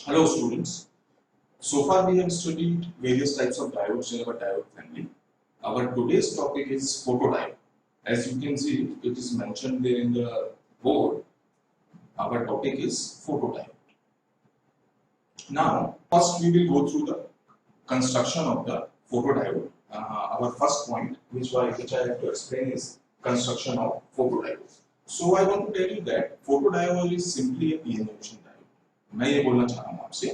Hello students. So far we have studied various types of diodes in our diode family. Our today's topic is photodiode. As you can see, it is mentioned there in the board. Our topic is photodiode. Now, first we will go through the construction of the photodiode. Our first point, which I have to explain, is construction of photodiode. So I want to tell you that photodiode is simply a PN junction diode. मैं ये बोलना चाह रहा हूँ आपसे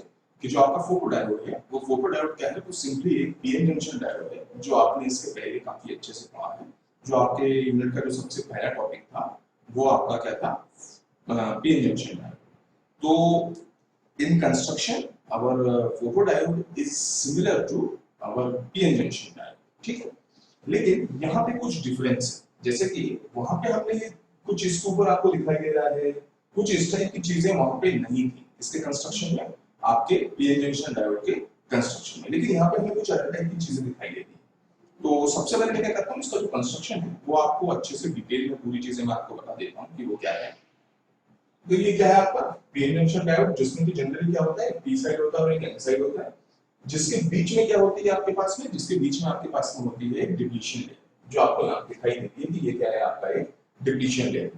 कि जो आपका फोटोडायोड है वो फोटोडायोड क्या है, वो सिंपली एक पीएन जंक्शन डायोड है जो आपने इसके पहले काफी अच्छे से पढ़ा है। जो आपके यूनिट का जो सबसे पहला टॉपिक था वो आपका क्या था, पीएन जंक्शन डायोड। तो in construction our photodiode is similar to our PN junction diode, ठीक है। लेकिन यहाँ पे कुछ डिफरेंस है, जैसे कि वहां पे हमने कुछ इसके ऊपर आपको दिखाई दे रहा है, कुछ इस टाइप की चीजें वहां पे नहीं थी इसके कंस्ट्रक्शन में, आपके पीएन जंक्शन डायोड के कंस्ट्रक्शन में। लेकिन यहाँ पे हमें कुछ अलग टाइप की चीजें दिखाई देती है। तो सबसे पहले मैं क्या करता हूँ, इसका जो कंस्ट्रक्शन है वो आपको अच्छे से डिटेल में पूरी चीजें मैं आपको बता देता हूँ कि वो क्या है। तो ये क्या है आपका पीएन जंक्शन डायोड, जिसमें कि जनरली क्या होता है, पी साइड होता है और एक एन साइड होता है। जिसके बीच में क्या होती है आपके पास में, जिसके बीच में आपके पास में होती है एक डिप्लीशन लेयर, जो आपको यहाँ दिखाई देती है कि ये क्या है आपका एक डिप्लीशन लेयर,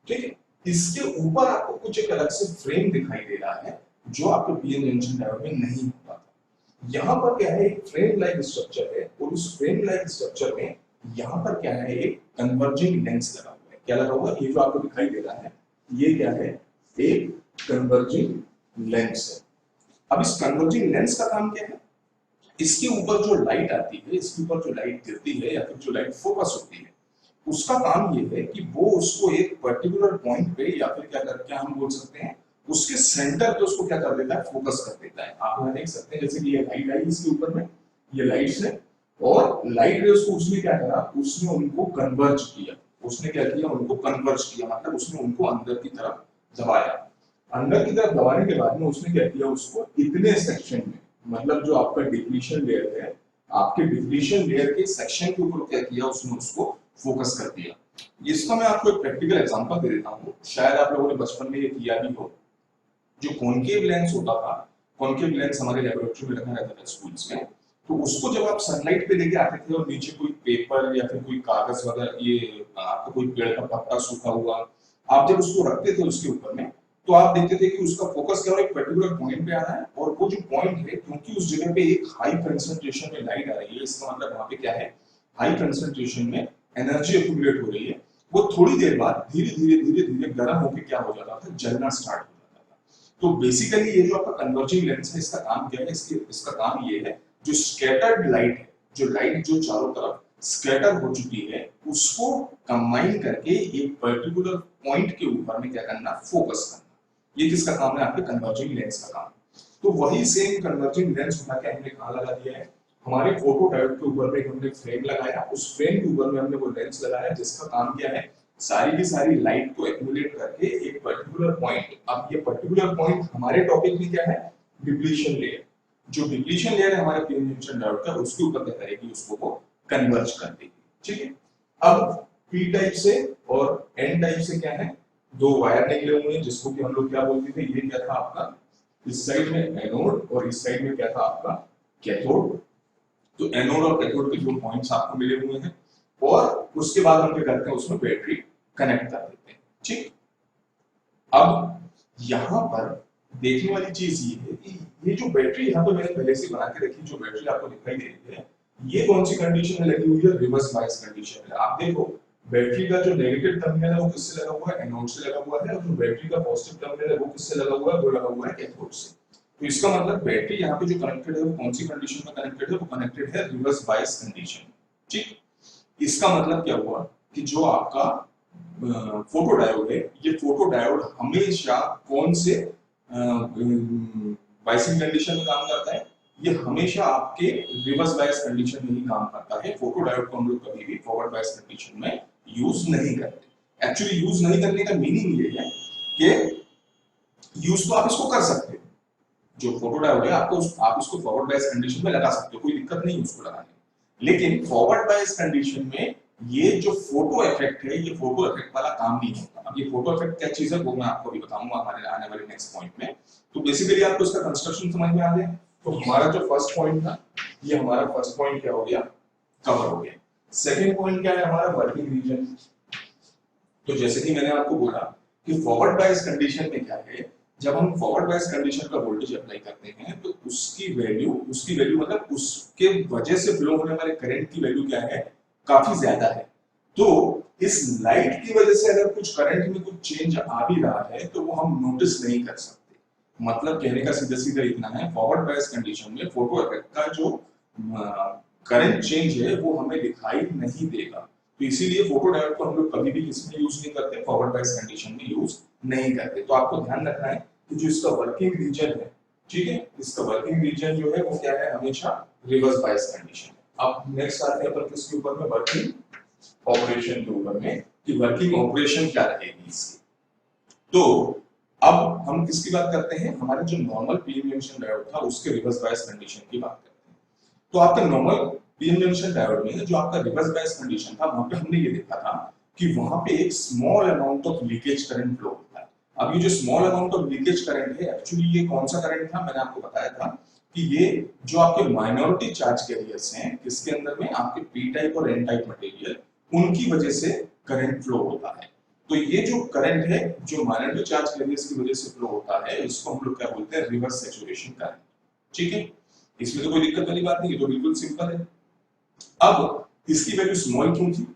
ठीक है। इसके ऊपर आपको कुछ एक अलग से फ्रेम दिखाई दे रहा है जो आपके पीएन जंक्शन डायोड में नहीं होता था। यहाँ पर क्या है, एक फ्रेम लाइक स्ट्रक्चर है और उस फ्रेम लाइक स्ट्रक्चर में यहाँ पर क्या है, एक कन्वर्जिंग लेंस लगा हुआ है। क्या लगा हुआ है, ये जो आपको दिखाई दे रहा है ये क्या है, एक कन्वर्जिंग लेंस है। अब इस कन्वर्जिंग लेंस का काम क्या है, इसके ऊपर जो लाइट आती है, इसके ऊपर जो लाइट गिरती है या फिर जो लाइट फोकस होती है, उसका काम ये है कि वो उसको एक पर्टिकुलर पॉइंट पे या फिर क्या हम बोल सकते हैं उसके सेंटर पे उसको क्या कर देता है, फोकस कर देता है। आप यहाँ देख सकते हैं जैसे कि ये लाइट आई इसके ऊपर में, ये लाइट्स है और लाइट रेस को उसने क्या करा, उसने उनको कन्वर्ज किया। उसने क्या किया, उनको कन्वर्ज किया, मतलब उसने उनको अंदर की तरफ दबाया। अंदर की तरफ दबाने के बाद में उसने क्या किया, उसको इतने सेक्शन में, मतलब जो आपका डिप्लीशन लेयर है, आपके डिप्लीशन लेयर के सेक्शन के ऊपर क्या किया, उसने उसको फोकस कर दिया। इसका मैं आपको एक प्रैक्टिकल एग्जांपल दे देता हूँ, शायद आप लोगों ने बचपन में ये किया भी हो। जो कॉन्केव लेंस होता था, कॉन्केव लेंस हमारे लेबोरेटरी में रखा रहता था स्कूल्स में, तो उसको जब आप सनलाइट पे लेके आते थे और नीचे कोई पेपर या फिर कोई कागज वगैरह, ये आपका कोई पेड़ का पत्ता सूखा हुआ, आप जब उसको रखते थे उसके ऊपर में, तो आप देखते थे कि उसका फोकस क्या हो, एक पर्टिकुलर पॉइंट पे आ रहा है और वो जो पॉइंट है, क्योंकि उस जगह पे एक हाई कंसंट्रेशन में लाइट आ रही है, इसका मतलब वहां पे क्या है, हाई कंसंट्रेशन में एनर्जी एक्यूमुलेट हो रही है। वो थोड़ी देर बाद धीरे धीरे धीरे धीरे गर्म होकर क्या हो जाता था, जलना स्टार्ट हो जाता था। तो बेसिकली ये जो आपका कन्वर्जिंग लेंस है, इसका काम क्या है, इसका काम ये है, जो स्कैटर्ड लाइट है, जो लाइट जो चारों तरफ स्कैटर हो चुकी है, उसको कंबाइन करके एक पर्टिकुलर पॉइंट के ऊपर में क्या करना, फोकस करना। ये किसका काम है, आपके कन्वर्जिंग लेंस का काम। तो वही सेम कन्वर्जिंग लेंस उठा के हमने कहाँ लगा दिया है, हमारे फोटोडायोड के ऊपर में हमने फ्रेम लगाया, उस फ्रेम के ऊपर में हमने वो लेंस लगाया, जिसका काम क्या है, सारी की सारी लाइट को एक्यूमुलेट करके एक पर्टिकुलर पॉइंट, अब ये पर्टिकुलर पॉइंट हमारे टॉपिक में क्या है, डिप्लीशन लेयर। जो डिप्लीशन लेयर है हमारे पीएन जंक्शन डायोड का, उसके ऊपर क्या करेगी, उसको वो कन्वर्ज कर देगी, ठीक है। अब पी टाइप से और एन टाइप से क्या है, दो वायर निकले हुए हैं, जिसको कि हम लोग क्या बोलते थे, ये क्या था आपका, इस साइड में एनोड और इस साइड में क्या था आपका कैथोड। तो एनोड और कैथोड के दो पॉइंट्स आपको मिले हुए हैं और उसके बाद हम क्या करते हैं, उसमें बैटरी कनेक्ट कर देते हैं, ठीक। अब यहाँ पर देखने वाली चीज ये है कि ये जो बैटरी यहाँ पे मैंने पहले से बना के रखी, जो बैटरी आपको दिखाई दे रही है, ये कौन सी कंडीशन में लगी हुई है, रिवर्स बायस कंडीशन में। आप देखो बैटरी का जो नेगेटिव टर्मिनल है वो किससे लगा हुआ है, एनोड से लगा हुआ है, और जो बैटरी का पॉजिटिव टर्मिनल है वो किससे लगा हुआ है, वो लगा हुआ है कैथोड से। तो इसका मतलब बैटरी यहाँ पे जो कनेक्टेड है वो कौन सी कंडीशन में कनेक्टेड है, वो कनेक्टेड है रिवर्स बायस कंडीशन, ठीक। इसका मतलब क्या हुआ कि जो आपका फोटोडायोड है, ये फोटोडायोड हमेशा कौन से बायसिंग कंडीशन में काम करता है, ये हमेशा आपके रिवर्स बायस कंडीशन में ही काम करता है। फोटोडायोड को हम लोग कभी भी फॉरवर्ड बायस कंडीशन में यूज नहीं करते। एक्चुअली यूज नहीं करने का मीनिंग ये है कि यूज तो आप इसको कर सकते हो, जो फोटोडायोड है आप इसको फॉरवर्ड बायस कंडीशन में लगा सकते हो, कोई दिक्कत नहीं है उसको लगाने में। लेकिन फॉरवर्ड बायस कंडीशन में ये जो फोटो इफेक्ट है, ये फोटो इफेक्ट वाला काम नहीं होता। अब ये फोटो इफेक्ट क्या चीज है वो मैं आपको अभी बताऊंगा हमारे आने वाले नेक्स्ट पॉइंट में। तो बेसिकली आपको इसका कंस्ट्रक्शन समझ में आ गया। तो हमारा जो फर्स्ट पॉइंट था, ये हमारा फर्स्ट पॉइंट क्या हो गया, कवर हो गया। सेकेंड पॉइंट क्या है हमारा, वर्किंग रीजन। तो जैसे कि मैंने आपको बोला कि फॉरवर्ड बायस कंडीशन में क्या है, जब हम फॉरवर्ड बायस कंडीशन का वोल्टेज अप्लाई करते हैं तो उसकी वैल्यू मतलब उसके वजह से फ्लो होने वाले करंट की वैल्यू क्या है, काफी ज्यादा है। तो इस लाइट की वजह से अगर कुछ करंट में कुछ चेंज आ भी रहा है तो वो हम नोटिस नहीं कर सकते। मतलब कहने का सीधा सीधा इतना है, फॉरवर्ड बायस कंडीशन में फोटो इफेक्ट का जो करंट चेंज है वो हमें दिखाई नहीं देगा। तो इसीलिए फोटो डायोड को हम लोग कभी भी इसमें यूज नहीं करते, फॉरवर्ड बायस कंडीशन में यूज नहीं करते। तो आपको ध्यान रखना है कि जो इसका वर्किंग रीजन है, ठीक है, इसका वर्किंग रीजन जो है वो क्या है, हमेशा रिवर्स बायस कंडीशन है। अब नेक्स्ट आते हैं अपन किसके ऊपर में, वर्किंग ऑपरेशन के ऊपर में, कि वर्किंग ऑपरेशन क्या रहेगी इसकी। तो अब हम किसकी बात करते हैं, हमारे जो नॉर्मल पीएन जंक्शन डायोड था उसके रिवर्स बायस कंडीशन की बात करते हैं। तो आपका नॉर्मल पीएन जंक्शन डायोड में जो आपका रिवर्स बायस कंडीशन था, वहां पे हमने ये देखा था कि वहां पे एक small amount of leakage current flow होता है। अब ये जो small amount of leakage current है, एक्चुअली ये कौन सा करंट था, मैंने आपको बताया था कि ये जो आपके माइनॉरिटी चार्ज कैरियर्स हैं, किसके अंदर में, आपके पी टाइप और एन टाइप मटेरियल, उनकी वजह से करंट फ्लो होता है। तो ये जो करंट है जो माइनॉरिटी चार्ज कैरियर्स की वजह से फ्लो होता है, इसको हम लोग क्या बोलते हैं, रिवर्स सैचुरेशन करंट। ठीक है, इसमें तो कोई दिक्कत वाली बात नहीं है, तो बिल्कुल सिंपल है। अब इसकी वैल्यू स्मॉल क्यों थी,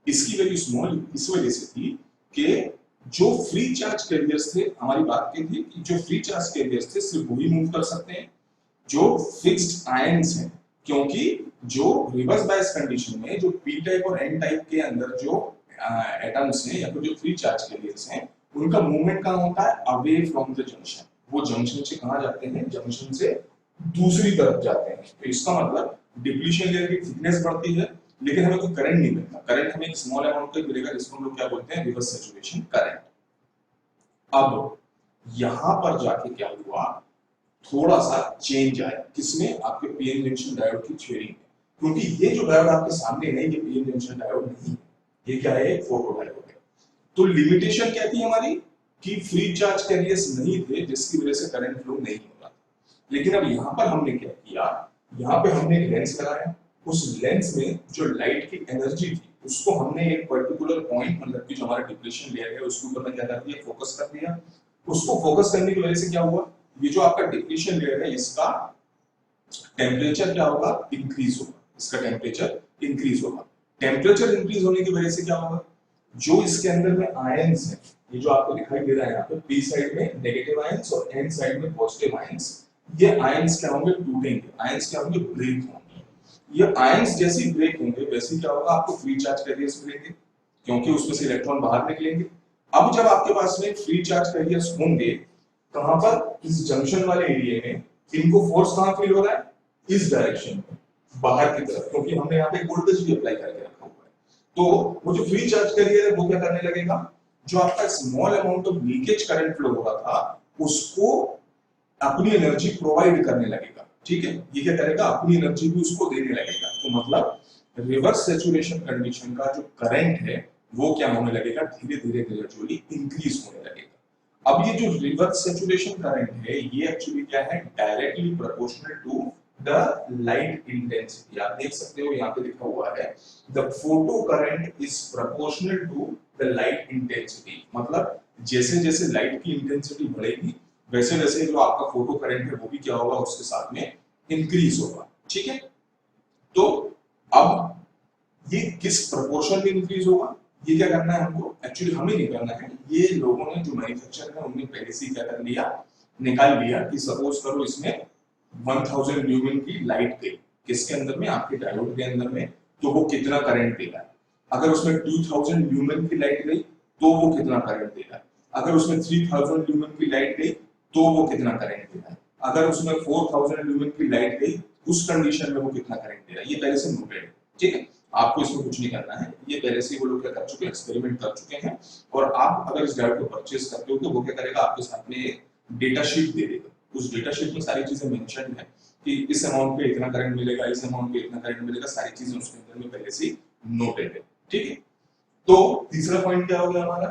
इसकी वैल्यू स्मॉल इस वजह से थी कि जो फ्री चार्ज कैरियर्स थे, हमारी बात की थी कि जो फ्री चार्ज कैरियर्स थे सिर्फ वही मूव कर सकते हैं जो फिक्स्ड आयंस हैं, क्योंकि जो रिवर्स बायस कंडीशन में जो पी टाइप और एन टाइप के अंदर जो एटम्स हैं या फिर जो फ्री चार्ज कैरियर्स हैं, उनका मूवमेंट कहां होता है, अवे फ्रॉम द जंक्शन। वो जंक्शन से कहां जाते हैं, जंक्शन से दूसरी तरफ जाते हैं। तो इसका मतलब डिप्लीशन लेयर की थिकनेस बढ़ती है लेकिन हमें कोई करंट नहीं मिलता। करंट हमें एक स्मॉल अमाउंट तक मिलेगा जिसको हम लोग क्या बोलते हैं, रिवर्स सैचुरेशन करंट। अब यहां पर जाके क्या हुआ, थोड़ा सा चेंज आया, किसमें, आपके पीएन जंक्शन डायोड की थ्योरी में। क्योंकि ये जो डायोड आपके सामने है ये पीएन जंक्शन डायोड नहीं है, ये क्या है, फोटो डायोड है। तो लिमिटेशन क्या थी हमारी, कि फ्री चार्ज कैरियर्स नहीं थे जिसकी वजह से करंट फ्लो नहीं हो रहा था। लेकिन अब यहां पर हमने क्या किया, यहां पे हमने एक लेंस लगाया, उस लेंस में जो लाइट की एनर्जी थी उसको हमने एक पर्टिकुलर पॉइंट, मतलब कि जो हमारा डिप्लीशन लेयर है उसके ऊपर में क्या कर दिया, फोकस कर दिया। उसको फोकस करने की वजह से क्या हुआ, ये जो आपका डिप्लीशन लेयर है इसका टेम्परेचर क्या होगा, इंक्रीज होगा, इसका टेम्परेचर इंक्रीज होगा। टेम्परेचर इंक्रीज होने की वजह से क्या होगा, जो इसके अंदर में आयंस है, ये जो आपको दिखाई दे रहा है यहाँ पे, पी साइड में नेगेटिव आयंस और एन साइड में पॉजिटिव आयंस, ये आयंस क्या होंगे, टूटेंगे, आयंस क्या होंगे, ब्रेक होंगे। ये आयंस जैसे ही ब्रेक होंगे वैसे क्या होगा, आपको फ्री चार्ज कैरियर्स मिलेंगे क्योंकि उसमें से इलेक्ट्रॉन बाहर निकलेंगे। अब जब आपके पास में फ्री चार्ज कैरियर्स होंगे, कहां पर, इस जंक्शन वाले एरिया में, इनको फोर्स कहां फील हो रहा है, इस डायरेक्शन में, बाहर की तरफ, क्योंकि हमने यहाँ पे वोल्टेज भी अप्लाई करके रखा हुआ है। तो वो जो फ्री चार्ज कैरियर है वो क्या करने लगेगा, जो आपका small amount of leakage current flow हो रहा था उसको अपनी एनर्जी प्रोवाइड करने लगेगा। ठीक है, ये क्या करेगा, अपनी एनर्जी भी उसको देने लगेगा। तो मतलब रिवर्स सैचुरेशन कंडीशन का जो करंट है वो क्या होने लगेगा, धीरे धीरे ग्रेजुअली इंक्रीज होने लगेगा। अब ये जो रिवर्स सैचुरेशन करंट है ये एक्चुअली क्या है, directly proportional to the light intensity. आप देख सकते हो यहाँ पे लिखा हुआ है, the photo current is proportional to the light intensity. मतलब जैसे जैसे लाइट की इंटेंसिटी बढ़ेगी वैसे वैसे जो आपका फोटो करंट है वो भी क्या होगा, उसके साथ में इंक्रीज होगा। ठीक है, तो अब ये किस प्रोपोर्शन में इंक्रीज होगा, ये क्या करना है हमको, एक्चुअली हमें नहीं करना है, ये लोगों ने जो मैन्युफैक्चरर है उन्होंने पहले से क्या कर लिया, निकाल लिया कि सपोज करो इसमें 1000 ल्यूमेन की लाइट गई किसके अंदर में, आपके डायोड के अंदर में, तो वो कितना करंट देगा। अगर उसमें 2000 ल्यूमेन की लाइट गई तो वो कितना करंट देगा। अगर उसमें 3000 ल्यूमेन की लाइट गई तो वो कितना करंट देगा। अगर उसमें 4000 ल्यूमेन की लाइट गई उस कंडीशन में वो कितना करंट देगा। ये पहले से नोटेड है, ठीक है, आपको इसमें कुछ नहीं करना है, ये पहले से वो लोग क्या कर चुके हैं, एक्सपेरिमेंट कर चुके हैं। और आप अगर इस डायोड को परचेज करते हो तो वो क्या करेगा, आपके साथ में एक डेटा शीट दे देगा। उस डेटा शीट में सारी चीजें मेंशन है कि इस अमाउंट पे इतना करंट मिलेगा, इस अमाउंट पे इतना करंट मिलेगा, सारी चीजें उसके अंदर में पहले से नोटेड है। ठीक है। तो तीसरा पॉइंट क्या हो गया हमारा,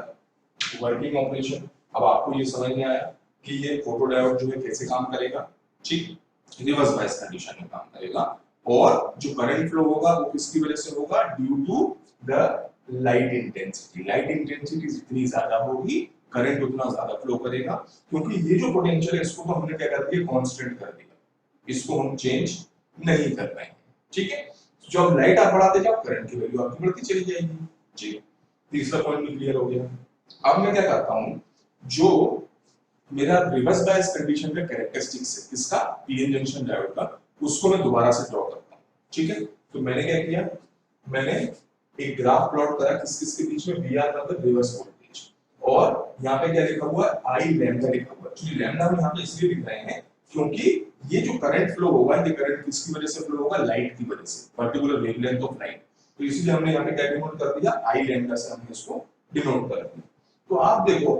वर्किंग ऑपरेशन। अब आपको ये समझ में आया कि ये फोटो डायोड जो है कैसे काम करेगा, ठीक, रिवर्स बायस कंडीशन में काम करेगा, और जो करंट फ्लो होगा वो किसकी वजह से होगा, due to the light intensity. Light intensity जितनी ज्यादा होगी करंट उतना ज्यादा फ्लो करेगा, क्योंकि ये जो पोटेंशियल है इसको तो हमने क्या कर दिया, कांस्टेंट कर दिया, इसको हम चेंज नहीं कर पाएंगे, ठीक है। जो अब लाइट आप बढ़ाते जाओ करंट की वैल्यू आपकी बढ़ती चली जाएगी, ठीक। तीसरा पॉइंट भी क्लियर हो गया। अब मैं क्या करता हूं, जो मेरा रिवर्स बायस कंडीशन का कैरेक्टरिस्टिक्स है किसका, पीएन जंक्शन डायोड का, उसको मैं दोबारा से ड्रॉ करता हूं, ठीक है। तो मैंने क्या किया, मैंने एक ग्राफ प्लॉट करा किस किस के बीच में, वीआर मतलब रिवर्स वोल्टेज, और यहाँ पे क्या लिखा हुआ है, आई लैम्डा लिखा हुआ है। एक्चुअली लैम्डा हम यहाँ पे इसलिए लिख रहे हैं क्योंकि ये जो करंट फ्लो होगा, ये करंट किसकी वजह से फ्लो होगा, लाइट की वजह से, पर्टिकुलर वेवलेंथ ऑफ लाइट। तो इसलिए हमने यहाँ पे क्या डिनोट कर दिया, आई लैम्डा से हमने इसको डिनोट कर दिया। तो आप देखो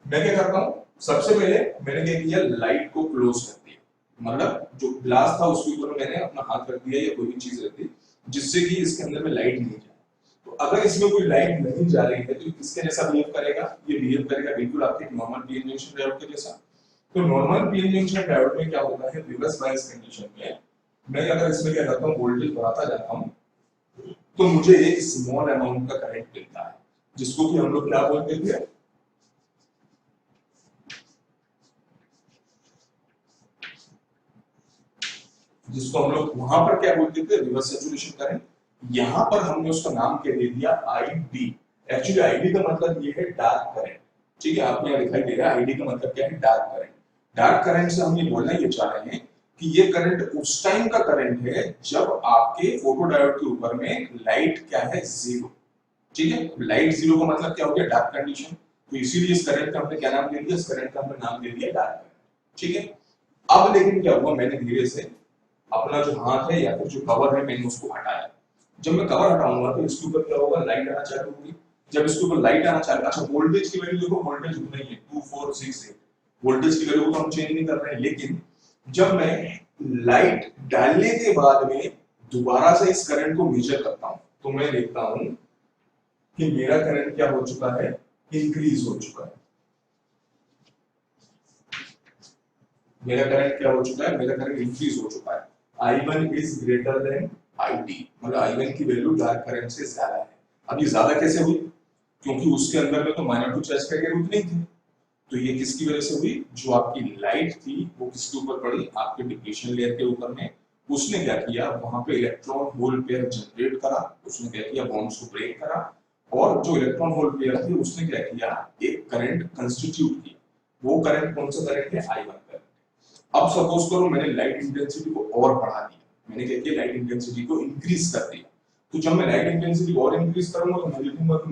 मैं क्या करता हूँ, सबसे पहले मैंने क्या किया, लाइट को क्लोज कर दिया, मतलब जो ग्लास था उसके ऊपर मैंने अपना हाथ रख दिया या कोई भी चीज रख दी जिससे कि इसके अंदर में लाइट नहीं जाए। तो अगर इसमें कोई लाइट नहीं जा रही है तो किसके जैसा बिहेव करेगा, ये बिहेव करेगा बिल्कुल आपके नॉर्मल पीएन जंक्शन डायोड के जैसा। तो नॉर्मल पीएन जंक्शन डायोड में क्या होता है, रिवर्स बायस कंडीशन में मैं अगर इसमें क्या करता हूँ, वोल्टेज बढ़ाता जाता हूँ तो मुझे एक स्मॉल अमाउंट का करंट मिलता है, जिसको कि हम लोग क्या बोलते थे, जिसको हम लोग वहां पर क्या बोलते थे, रिवर्स सैचुरेशन करंट। यहां पर हमने उसका नाम क्या दे दिया, आईडी। एक्चुअली आईडी का मतलब ये है डार्क करंट, ठीक है। आपको यहाँ दिखाई दे रहा है आईडी का मतलब क्या है, डार्क करंट। डार्क करंट से हम ये बोलना ये चाह रहे हैं कि ये करंट उस टाइम का करंट है जब आपके फोटोडायोड के ऊपर में लाइट क्या है, जीरो, ठीक है। लाइट जीरो का मतलब क्या हो गया, डार्क कंडीशन। तो इसीलिए इस करंट का हमने क्या नाम दे दिया, इस करंट का हमने नाम दे दिया डार्क करंट, ठीक है। अब लेकिन क्या हुआ, मैंने धीरे से अपना जो हाथ है या फिर जो कवर है मैंने उसको हटाया। जब मैं कवर हटाऊंगा तो इसके ऊपर क्या होगा, लाइट आना चालू होगी। जब इसके ऊपर लाइट आना चालू, अच्छा वोल्टेज की वैल्यू देखो, वोल्टेज उतना ही है 2468, वोल्टेज की वैल्यू को तो हम चेंज नहीं कर रहे हैं। लेकिन जब मैं लाइट डालने के बाद में दोबारा से इस करंट को मेजर करता हूं तो मैं देखता हूं कि मेरा करंट क्या हो चुका है, इंक्रीज हो चुका है। मेरा करंट क्या हो चुका है, मेरा करंट इंक्रीज हो चुका है। I1 is greater than ID, मतलब I1 की वैल्यू डार्क करंट से ज्यादा है। अब ये ज्यादा कैसे हुई, क्योंकि उसके अंदर में तो -2 चार्ज का रूप नहीं थे। तो ये किसकी वजह से हुई, जो आपकी लाइट थी वो किसके ऊपर पड़ी, आपके डिप्लीशन लेयर के ऊपर में। उसने क्या किया, वहां पे इलेक्ट्रॉन होल पेयर जनरेट करा, उसने क्या किया, बॉन्ड्स को ब्रेक करा, और जो इलेक्ट्रॉन होल पेयर थे उसने क्या किया, एक करंट कंस्टिट्यूट किया। वो करंट कौन सा करंट है, I1 करंट। अब सपोज करो मैंने लाइट इंटेंसिटी को और बढ़ा दिया, मैंने क्या किया, लाइट इंटेंसिटी को इंक्रीज कर दिया। तो जब मैं लाइट इंटेंसिटी और इंक्रीज करूंगा तो मैं लिखूंगा कि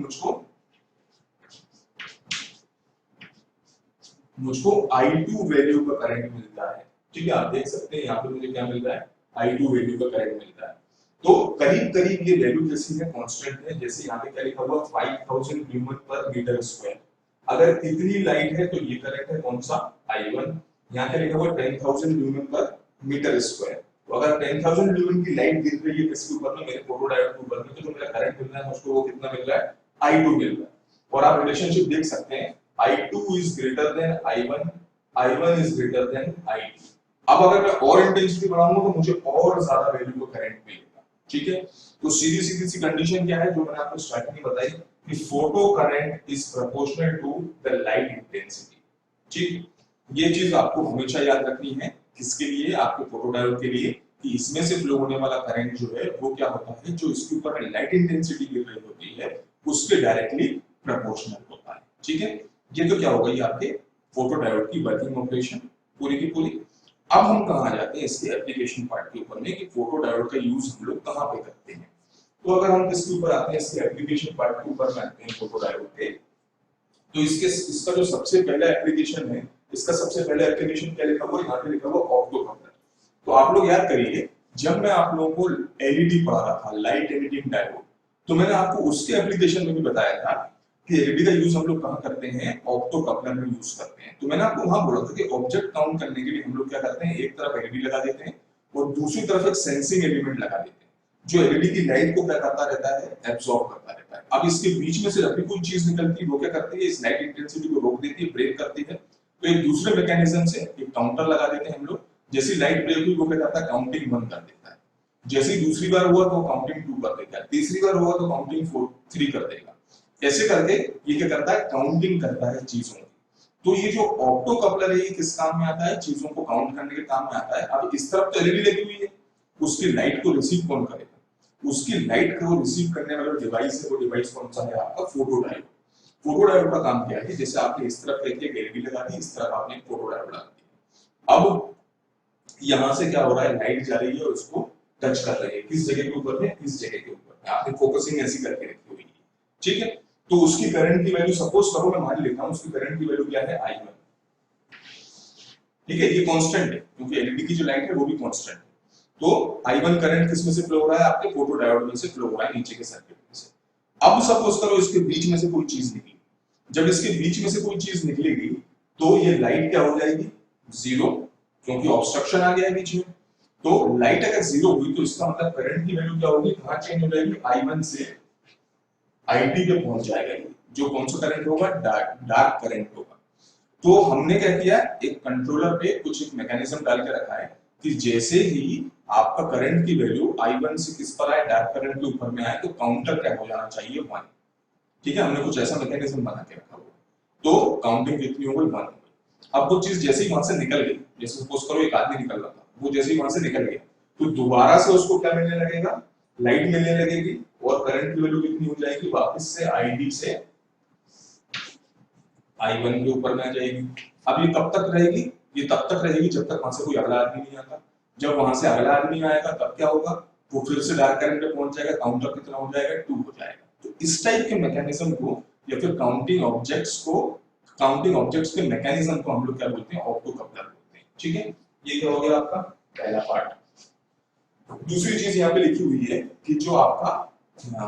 मुझको I2 वैल्यू का करंट मिलता है, ठीक है। आप देख सकते हैं यहाँ पे मुझे क्या मिल रहा है, I2 वैल्यू का करंट मिलता है। तो करीब करीब ये वैल्यू जैसी है, कांस्टेंट है। जैसे यहाँ पे क्या लिखा हुआ, 5000 न्यूटन पर मीटर स्क्वायर। अगर इतनी लाइट है तो ये करंट है कौन सा, I1। यहाँ पे लिखा हुआ 10,000 न्यूटन पर मीटर स्क्वायर। तो अगर 10,000 न्यूटन की लाइट गिर रही है किसके ऊपर में, मेरे फोटोडायोड के ऊपर में, तो जो मेरा करंट मिल रहा है मुझको वो कितना मिल रहा है, I2 मिल रहा है। और आप रिलेशनशिप देख सकते हैं, I2 is greater than I1, I1 is greater than I2। अब अगर मैं और इंटेंसिटी बढ़ाऊंगा तो मुझे और ज्यादा वैल्यू का करंट मिलेगा, ठीक है। तो सीधी सीधी सी कंडीशन क्या है, जो मैंने आपको स्टार्टिंग में बताई कि photo current is proportional to the light intensity, ठीक। ये चीज आपको हमेशा याद रखनी है, किसके लिए, आपके फोटोडायोड के लिए, कि इसमें से फ्लो होने वाला करंट जो है वो क्या होता है, जो इसके ऊपर लाइट इंटेंसिटी गिर रही होती है उसके डायरेक्टली प्रोपोर्शनल होता है, ठीक है। ये तो क्या हो गई आपके फोटोडायोड की वर्किंग ऑपरेशन पूरी की पूरी। अब हम कहां जाते हैं, इसके एप्लीकेशन पार्ट के ऊपर में, कि फोटोडायोड का यूज हम लोग कहां पे करते हैं। तो अगर हम किसके ऊपर आते हैं, इसके एप्लीकेशन पार्ट के ऊपर में आते हैं फोटोडायोड के, तो इसका जो सबसे पहला एप्लीकेशन है, इसका सबसे पहला एप्लीकेशन क्या लिखा हुआ है, यहाँ पे लिखा हुआ ऑप्टोकपलर। तो आप लोग याद करिए, जब मैं आप लोगों को एलईडी पढ़ा रहा था, लाइट एमिटिंग डायोड, तो मैंने आपको उसके एप्लीकेशन में भी बताया था कि एलईडी का यूज हम लोग कहां करते हैं, ऑप्टोकपलर में यूज करते हैं। तो मैंने आपको वहां बोला था कि ऑब्जेक्ट काउंट करने के लिए हम लोग क्या करते हैं, एक तरफ एलईडी लगा देते हैं और दूसरी तरफ एक सेंसिंग एलिमेंट लगा देते हैं। जो एलईडी की लाइट को क्या करता रहता है, एब्सॉर्ब करता रहता है। अब इसके बीच में से जब भी कोई चीज निकलती है वो क्या करती है, इस लाइट इंटेंसिटी को रोक देती है, ब्रेक करती है। तो एक दूसरे मैकेनिज्म से एक काउंटर लगा देते हैं हम लोग, जैसी लाइट ब्रेक हुई वो क्या करता है, काउंटिंग बंद कर देता है। जैसे ही दूसरी बार हुआ तो काउंटिंग 2 कर देगा, तीसरी बार हुआ तो काउंटिंग 3 कर देगा। ऐसे करके ये क्या करता है, काउंटिंग करता है चीजों की। तो ये जो ऑप्टो कपलर है ये किस काम में आता है, चीजों को काउंट करने के काम में आता है। अब इस तरफ तो एलईडी लगी हुई है, उसकी लाइट को रिसीव कौन करेगा, उसकी लाइट को रिसीव करने वाला डिवाइस है, वो डिवाइस कौन सा है आपका, फोटो डायोड। फोटो डायोड का काम क्या है, जैसे आपने इस तरफ एक एलईडी लगा दी, इस तरफ आपने फोटो डायोड लगा दिया। अब यहां से क्या हो रहा है, लाइट जा रही है और उसको टच कर रही है, किस जगह के ऊपर है, इस जगह के ऊपर। आपने फोकसिंग ऐसी करके रखी हुई है, ठीक है। तो उसकी करंट की वैल्यू सपोज करो मैं मान लेता हूं, उसकी करंट की वैल्यू क्या है, I1, ठीक है। ये कांस्टेंट है क्योंकि एलईडी की जो लाइट है वो भी कांस्टेंट है। तो I1 करंट किस में से फ्लो हो रहा है, आपके फोटो डायोड में से फ्लो हो रहा है, नीचे के सर्किट में से। अब सपोज करो इसके बीच में से कोई चीज निकली, जब इसके बीच में से कोई चीज निकलेगी तो ये लाइट क्या हो जाएगी, जीरो, क्योंकि ऑब्स्ट्रक्शन आ गया है बीच में। तो लाइट अगर जीरो हुई तो इसका मतलब करंट की वैल्यू क्या होगी, कहां चेंज हो जाएगी, I1 से IT पे पहुंच जाएगा, जो कौन सा करंट होगा, डार्क करंट होगा। तो हमने क्या किया, एक कंट्रोलर पे कुछ एक मैकेनिज्म डाल के रखा है कि जैसे ही आपका करंट की वैल्यू I1 से किस पर आए, डार्क करंट के ऊपर में आए, तो काउंटर क्या हो जाना चाहिए, 1, ठीक है। हमने कुछ ऐसा मैकेनिज्म बना के रखा हुआ, तो काउंटिंग कितनी हो गई, 1 हो गई। अब वो चीज जैसे ही वहां से निकल गई, जैसे सपोज करो एक आदमी निकल रहा था, वो जैसे ही वहां से निकल गया तो दोबारा से उसको क्या मिलने लगेगा, लाइट मिलने लगेगी, और करंट की वैल्यू कितनी हो जाएगी, वापस से ID से I1 के ऊपर में आ जाएगी। अब ये कब तक रहेगी, ये तब तक रहेगी जब तक वहां से कोई अगला आदमी नहीं आता। जब वहां से अगला आदमी आएगा तब क्या होगा, वो फिर से डार्क करंट पे पहुंच जाएगा, काउंटर कितना हो जाएगा, 2 हो जाएगा। तो इस टाइप के मैकेनिज्म को या फिर काउंटिंग ऑब्जेक्ट्स के मैकेनिज्म को हम लोग क्या बोलते हैं, ऑप्टो कपलर बोलते हैं, ठीक है। ये क्या हो गया आपका पहला पार्ट। दूसरी चीज यहाँ पे लिखी हुई है कि जो आपका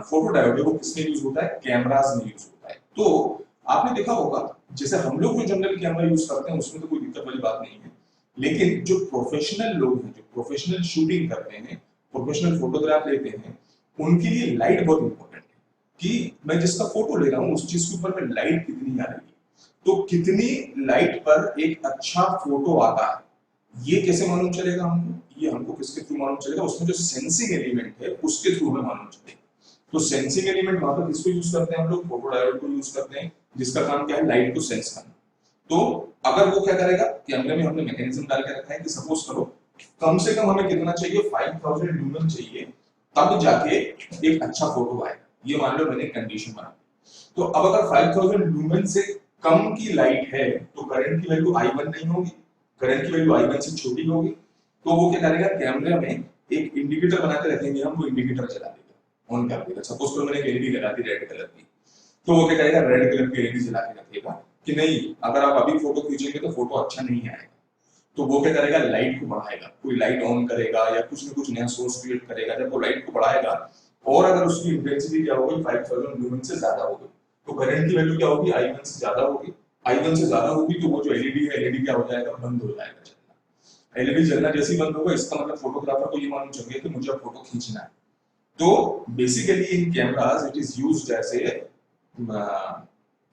फोटो डायोड है वो किसमें यूज होता है, कैमरास में यूज होता है। तो आपने देखा होगा जैसे हम लोग जो जनरल कैमरा यूज करते हैं उसमें तो कोई दिक्कत वाली बात नहीं है, लेकिन जो प्रोफेशनल लोग हैं, जो प्रोफेशनल शूटिंग करते हैं, प्रोफेशनल फोटोग्राफ लेते हैं, उनके लिए लाइट बहुत इंपॉर्टेंट है कि मैं जिसका फोटो ले रहा हूँ उस चीज के ऊपर में लाइट कितनी आ रही है। तो कितनी लाइट पर एक अच्छा फोटो आता है, ये कैसे मालूम चलेगा हमको, ये हमको किसके थ्रू मालूम चलेगा, उसमें जो सेंसिंग एलिमेंट है उसके थ्रू हमें मालूम चलेगा। तो सेंसिंग एलिमेंट वहां पर किसको यूज करते हैं हम लोग, फोटो डायोड को यूज करते हैं, जिसका काम क्या है, लाइट को सेंस करना। तो अगर वो क्या करेगा, कैमरे में हमने मैकेनिज्म डाल के रखा है कि सपोज करो कम से कम हमें कितना चाहिए, 5000 ल्यूमेन चाहिए, तब जाके एक अच्छा फोटो आएगा। ये मान लो मैंने कंडीशन बना। तो अब अगर 5000 ल्यूमेन से कम की लाइट है तो करंट की वैल्यू I1 नहीं होगी, करंट की वैल्यू I1 से छोटी होगी। तो वो क्या करेगा, कैमरे में एक इंडिकेटर बना के रखेंगे हम, वो इंडिकेटर जला देगा, ऑन कर देगा। सपोज करो मैंने एक एलईडी लगा दी रेड कलर की, तो वो क्या करेगा, रेड कलर की एलईडी जला के रखेगा कि नहीं अगर आप अभी फोटो खींचेंगे तो फोटो अच्छा नहीं आएगा। तो वो क्या करेगा, लाइट को बढ़ाएगा, कोई लाइट ऑन करेगा या कुछ ना कुछ नया सोर्स क्रिएट करेगा। जब वो लाइट को बढ़ाएगा और अगर उसकी इंटेंसिटी क्या होगी, 5000 ल्यूमेन से ज्यादा होगी, तो करंट की वैल्यू क्या होगी, I1 से ज्यादा होगी। I1 से ज्यादा होगी तो वो जो एलईडी है, एलईडी क्या हो जाएगा, बंद हो जाएगा जलना। एलईडी जलना जैसे ही बंद होगा, इसका मतलब फोटोग्राफर को ये मालूम चल गया कि मुझे अब फोटो खींचना है। तो basically in cameras it is used as a